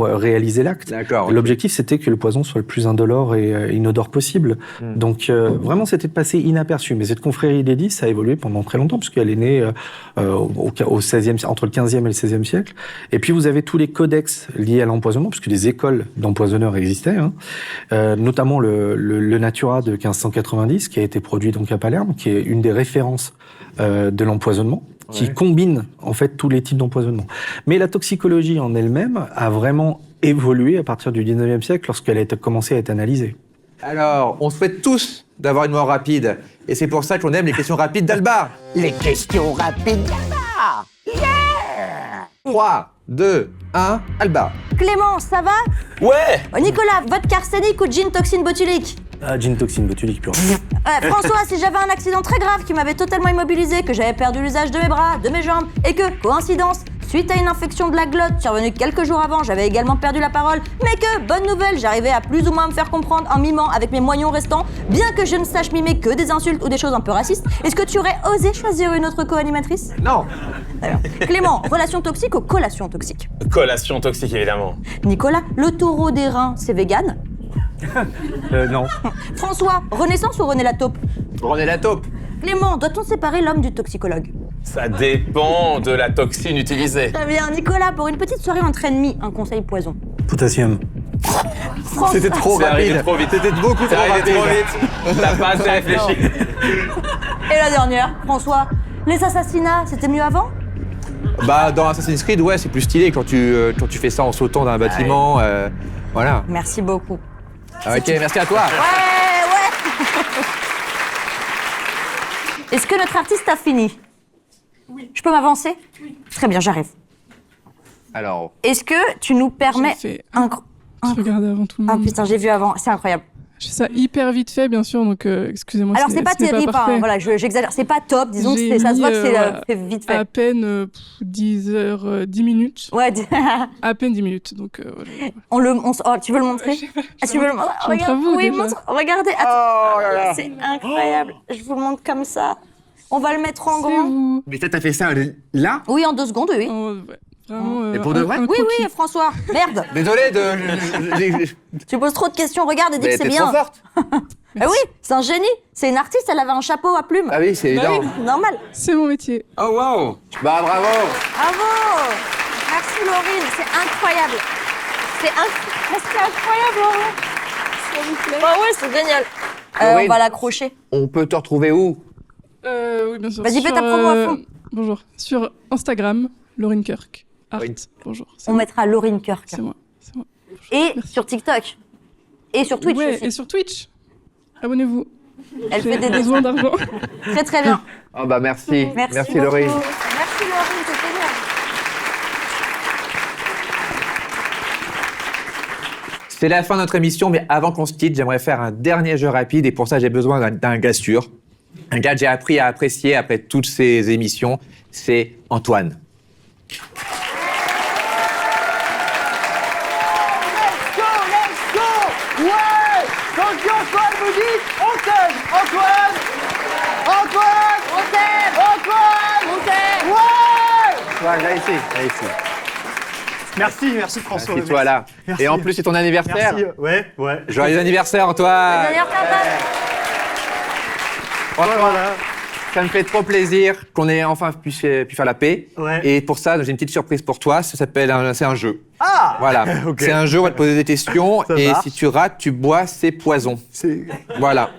réaliser l'acte. D'accord. ok. L'objectif c'était que le poison soit le plus indolore et inodore possible. Donc vraiment c'était de passer inaperçu. Mais cette confrérie des 10 ça a évolué pendant très longtemps puisqu'elle est née au 16e, entre le 15e et le 16e siècle. Et puis vous avez tous les codex liés à l'empoisonnement puisque des écoles d'empoisonneurs existaient, notamment le Natura de 1590 qui a été produit donc à Palerme, qui est une des références de l'empoisonnement, qui combine en fait tous les types d'empoisonnement. Mais la toxicologie en elle-même a vraiment évolué à partir du 19e siècle lorsqu'elle a commencé à être analysée. Alors, on souhaite tous d'avoir une mort rapide. Et c'est pour ça qu'on aime les questions rapides d'Alba. Les questions rapides là-bas. 3, 2, 1, Alba. Clément, ça va? Ouais. Nicolas, vodka arsenic ou gin toxine botulique? Gin toxine botulique pure. François, si j'avais un accident très grave qui m'avait totalement immobilisé, que j'avais perdu l'usage de mes bras, de mes jambes, et que, coïncidence, suite à une infection de la glotte survenue quelques jours avant, j'avais également perdu la parole, mais que, bonne nouvelle, j'arrivais à plus ou moins me faire comprendre en mimant avec mes moignons restants, bien que je ne sache mimer que des insultes ou des choses un peu racistes, est-ce que tu aurais osé choisir une autre co-animatrice? Non. D'accord. Clément, relation toxique ou collation toxique? Collation toxique, évidemment. Nicolas, le taureau des reins, c'est vegan? Non. François, Renaissance ou René la taupe? René la taupe. Clément, doit-on séparer l'homme du toxicologue? Ça dépend de la toxine utilisée. Très bien. Nicolas, pour une petite soirée entre ennemis, un conseil poison. Potassium. C'était trop C'est arrivé rapide. trop vite. C'était beaucoup C'est trop arrivé rapide. trop vite. T'as pas assez réfléchi. Et la dernière, François, les assassinats, c'était mieux avant? Bah, dans Assassin's Creed, ouais, c'est plus stylé quand tu fais ça en sautant d'un bâtiment. Voilà. Merci beaucoup. Ok, merci à toi. Ouais. Est-ce que notre artiste a fini? Oui. Je peux m'avancer? Oui. Très bien, j'arrive. Alors, Est-ce que tu nous permets... J'ai fait Incro- regarder avant tout le Ah monde. putain, j'ai vu avant, c'est incroyable. Je fais ça hyper vite fait, bien sûr, donc excusez-moi. Alors c'est pas ce n'est terrible, parfait. hein, voilà, j'exagère, c'est pas top, disons, J'ai ça se voit mis, que c'est voilà, fait vite fait. À peine 10 minutes. Ouais, À peine 10 minutes, donc voilà. oh, tu veux le montrer? Ah, tu veux le montrer? Je montre à vous, oui, déjà. montre, regardez, attends. C'est incroyable, je vous le montre comme ça. On va le mettre en C'est grand. vous. Mais t'as fait ça là? Oui, en 2 secondes, oui. Oh, ouais. Vraiment, Et pour de vrai? Oui, oui, François, merde, désolé de. tu poses trop de questions, regarde et dis Mais que c'est t'es bien. trop forte. Ah oui, c'est un génie, c'est une artiste, elle avait un chapeau à plumes. Ah oui, c'est Bah évident. Normal. C'est mon métier. Oh wow. Bah, bravo. Bravo. Merci Laurine, c'est incroyable. C'est incroyable, Laurine. S'il vous plaît. Bah ouais, c'est génial. Laurine. On va l'accrocher. On peut te retrouver où? Oui, bien sûr. Vas-y, fais Sur, ta promo à fond. Bonjour. Sur Instagram, Laurine Kirk. Art. Oui. Bonjour. C'est On moi. mettra Laurine Kirk. C'est moi. C'est moi. Et Merci. sur TikTok. Et sur Twitch Ouais, aussi. et sur Twitch. Abonnez-vous. Elle fait J'ai des besoin dessins. d'argent. Très très bien. Ah bah merci. Merci Laurie. beaucoup. Merci Laurie, c'est génial. C'est la fin de notre émission, mais avant qu'on se quitte, j'aimerais faire un dernier jeu rapide et pour ça j'ai besoin d'un gars sûr. Un gars que j'ai appris à apprécier après toutes ces émissions, c'est Antoine. Là ici. Merci François. Merci toi là. Merci. Et en plus c'est ton anniversaire. Merci. Ouais. Joyeux anniversaire Antoine. D'ailleurs, Franchement, ça me fait trop plaisir qu'on ait enfin pu faire la paix. Ouais. Et pour ça, j'ai une petite surprise pour toi. C'est un jeu. Ah Voilà. Ok. C'est un jeu, on va te poser des questions. Ça Et marche. si tu rates, tu bois ces poisons. Voilà.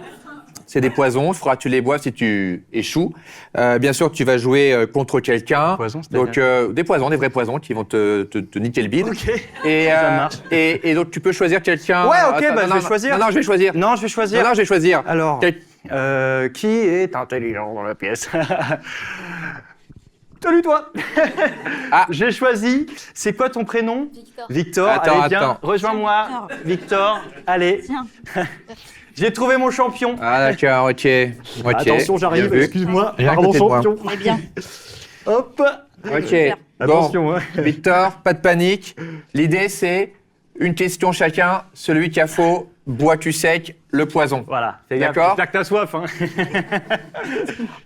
C'est des poisons. Il faudra que tu les boives si tu échoues. Bien sûr, tu vas jouer contre quelqu'un. Poisons, c'est-à-dire Donc, des poisons, des vrais poisons qui vont te niquer le bide. Ok. Et, Ça marche. Et donc, tu peux choisir quelqu'un. Ouais, ok, Attends, bah, je vais choisir. Non, je vais choisir. Non, je vais choisir. Non, je vais choisir. Alors, Quel- qui est intelligent dans la pièce? Salut toi. Ah. J'ai choisi. C'est quoi ton prénom? Victor. Attends, allez, viens, attends. rejoins-moi. Victor, allez. Tiens. J'ai trouvé mon champion. Ah, d'accord, ok. Attention, j'arrive. Bien vu. Excuse-moi. Viens à Pardon, côté de moi. champion. Eh bien. Hop. Ok. Attention, Bon, hein. Victor, pas de panique. L'idée, c'est une question chacun. Celui qui a faux, bois-tu sec le poison. Voilà. Fais gaffe, D'accord. j'espère que t'as soif. Hein.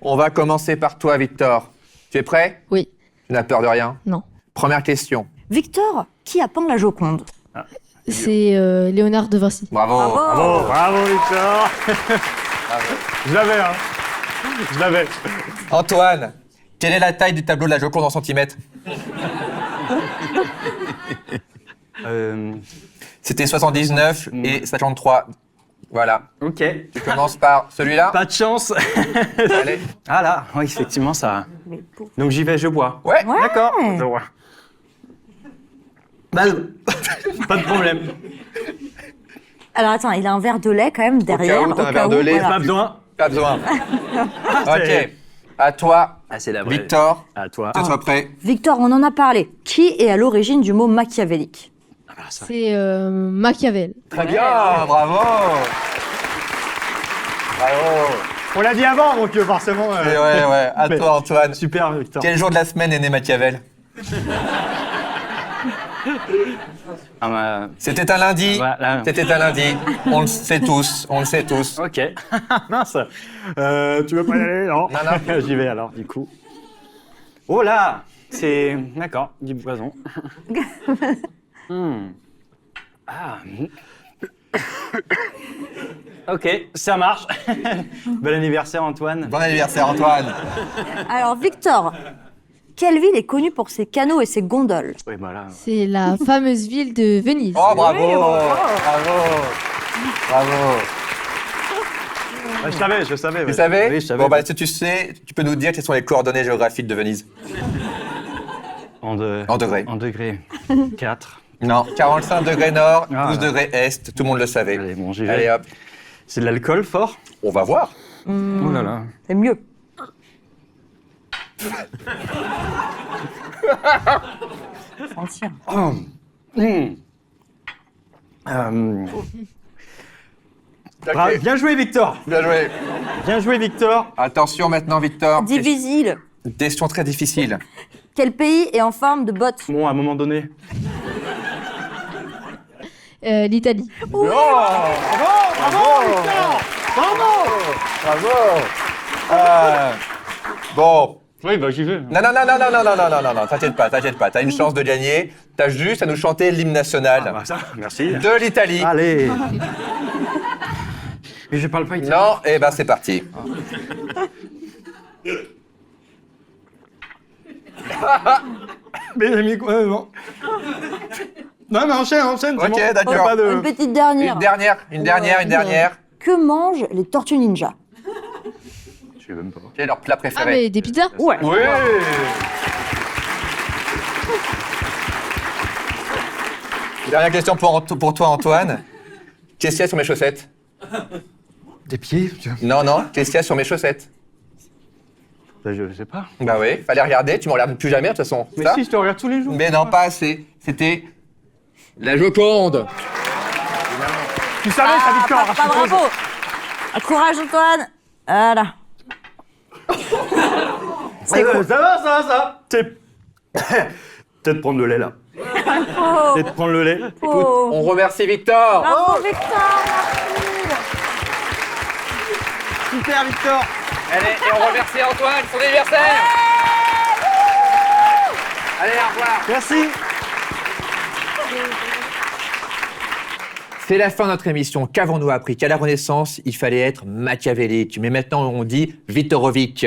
On va commencer par toi, Victor. Tu es prêt? Oui. Tu n'as peur de rien? Non. Première question. Victor, qui a peint la Joconde? C'est Léonard de Vinci. Bravo. Oh, bravo Victor. Je l'avais, hein. Je l'avais. Antoine, quelle est la taille du tableau de la Joconde en centimètres? C'était 79 et 53. Voilà. Ok. Tu commences par celui-là? Pas de chance. Allez. Ah là, oui, effectivement, ça. Donc j'y vais, je bois. Ouais. D'accord. Je bois. Bah, pas de problème. Alors attends, il a un verre de lait quand même derrière. où t'as un au verre cas de où, lait, voilà. Pas besoin. Pas besoin. c'est- Ok. À toi, Ah, c'est la vraie. Victor. À toi. Tu sois prêt? Victor, on en a parlé. Qui est à l'origine du mot machiavélique? C'est Machiavel. Très bien, bravo. Bravo. On l'a dit avant, donc forcément. Ouais. À Mais- toi, Antoine. Super, Victor. Quel jour de la semaine est né Machiavel? Ah, bah, C'était un lundi. Voilà. C'était un lundi. On le sait tous. On le sait tous. Ok. Mince. Tu veux pas y aller? Non. Non. J'y vais alors, du coup. Oh là. C'est. D'accord, du poison. Ah. Ok, ça marche. Bon anniversaire, Antoine. Bon anniversaire, Antoine. Alors Victor, quelle ville est connue pour ses canaux et ses gondoles? Oui, voilà. C'est la fameuse ville de Venise. Oh, bravo. Oui, bravo. Bravo. Je savais. Tu savais? Oui, je savais. Bon, bah, si tu sais, tu peux nous dire quelles sont les coordonnées géographiques de Venise? En degrés. En degrés. 4. Non. 45 degrés nord, 12 Ah. degrés est. Tout le monde le savait. Allez, bon, j'y vais. Allez, hop. C'est de l'alcool fort? On va voir. Oh là là. C'est mieux. Sentir. Bien joué, Victor. Bien joué. Bien joué, Victor. Attention maintenant, Victor. Difficile. Question très difficile. Quel pays est en forme de botte? Bon, à un moment donné. L'Italie. Bravo, Bon. Oui, bah j'y vais. Non, t'inquiète pas. T'as une chance de gagner. T'as juste à nous chanter l'hymne national Bah ça, merci. de l'Italie. Allez. Mais je parle pas italien. Non, eh ben c'est parti. Mais j'ai mis quoi non. Non, mais enchaîne, c'est Ok, bon. d'accord. Pas de- Une petite dernière. Une dernière. Que mangent les tortues ninja? Je sais même pas. Quel est leur plat Ah, préféré? mais des pizzas? Ouais. Oui. Dernière question pour toi, Antoine. Qu'est-ce qu'il y a sur mes chaussettes? Des pieds? Non, non, qu'est-ce qu'il y a sur mes chaussettes? Je sais pas. Bah oui, fallait regarder, tu me regardes plus jamais de toute façon. Mais ça si, je te regarde tous les jours. Mais non, pas assez. C'était la Joconde. Tu savais, ta victoire. Pas bravo. Courage, Antoine. Voilà. Ça va. Peut-être prendre le lait, là. Oh. Peut-être prendre le lait. Écoute, on remercie Victor. Bravo, Victor. Super, Victor. Allez, et on remercie Antoine, son anniversaire. Allez, au revoir. Merci. C'est la fin de notre émission. Qu'avons-nous appris? Qu'à la Renaissance, il fallait être machiavélique. Mais maintenant, on dit Viktorovic.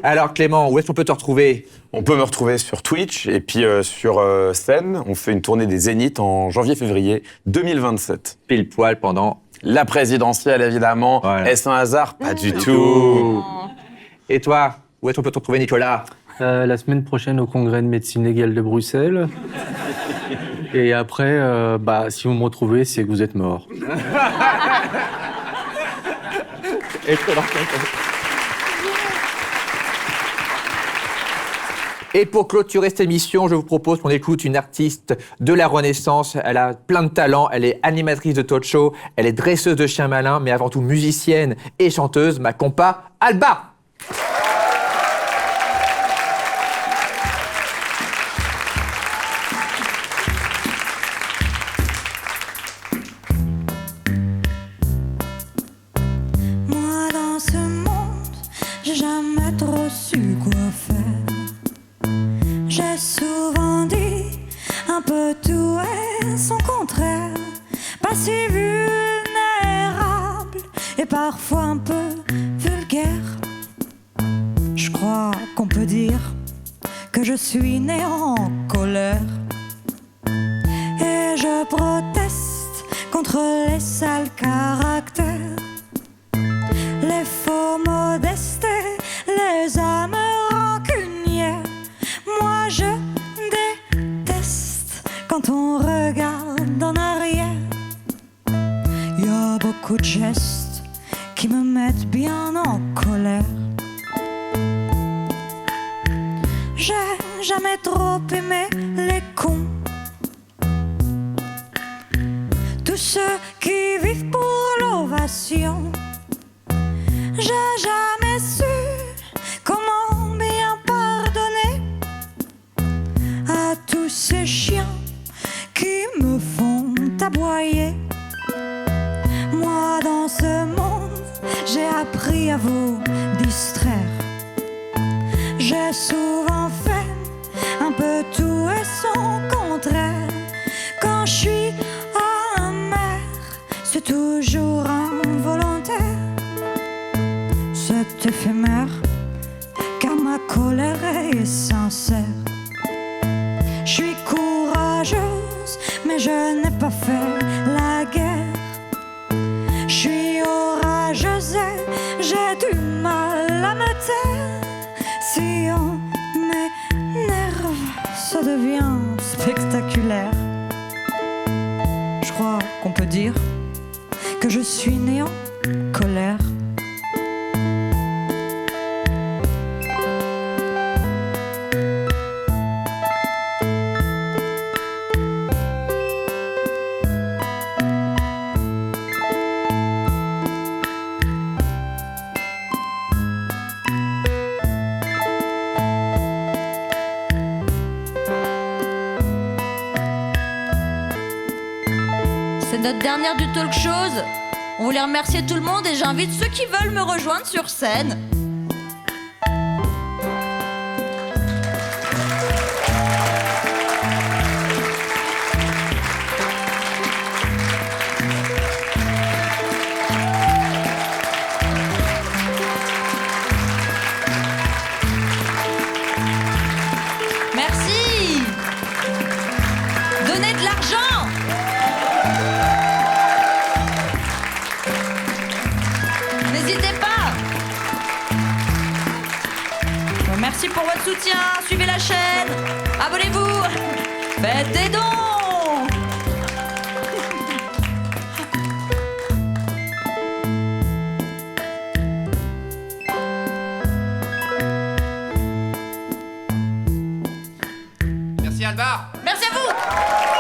Alors Clément, où est-ce qu'on peut te retrouver? On peut me retrouver sur Twitch et puis sur scène. On fait une tournée des Zéniths en janvier-février 2027. Pile poil pendant... La présidentielle, évidemment. Voilà. Est-ce un hasard? Pas du tout. Et toi, où est-ce qu'on peut te retrouver, Nicolas? La semaine prochaine au congrès de médecine légale de Bruxelles. Et après, si vous me retrouvez, c'est que vous êtes mort. Et pour clôturer cette émission, je vous propose qu'on écoute une artiste de la Renaissance. Elle a plein de talent, elle est animatrice de talk show, elle est dresseuse de chiens malins, mais avant tout musicienne et chanteuse, ma compa Alba. Moi dans ce monde, j'ai jamais trop su quoi faire. J'ai souvent dit un peu tout et son contraire. Pas si vulnérable et parfois un peu vulgaire. Je crois qu'on peut dire que je suis né en colère. Et je proteste contre les sales caractères, les faux modestés, les âmes rancunières. Moi je déteste quand on regarde en arrière. Y a beaucoup de gestes qui me mettent bien en colère. J'ai jamais trop aimé les cons, tous ceux qui vivent pour l'ovation. J'ai jamais su comment bien pardonner à tous ces chiens qui me font aboyer. Moi dans ce monde, j'ai appris à vous distraire. J'ai souvent fait un peu tout et son contraire. Quand je suis amère, c'est toujours involontaire. C'est éphémère, car ma colère est sincère. Je suis courageuse, mais je n'ai pas fait la guerre. Je suis orageuse et j'ai du mal à me taire. Si on m'énerve, ça devient spectaculaire. Je crois qu'on peut dire que je suis né en colère. C'est notre dernière du talk show. On voulait remercier tout le monde et j'invite ceux qui veulent me rejoindre sur scène. Merci. Donnez de l'argent. N'hésitez pas. Merci pour votre soutien. Suivez la chaîne. Abonnez-vous. Faites des dons. Merci Alba. Merci à vous.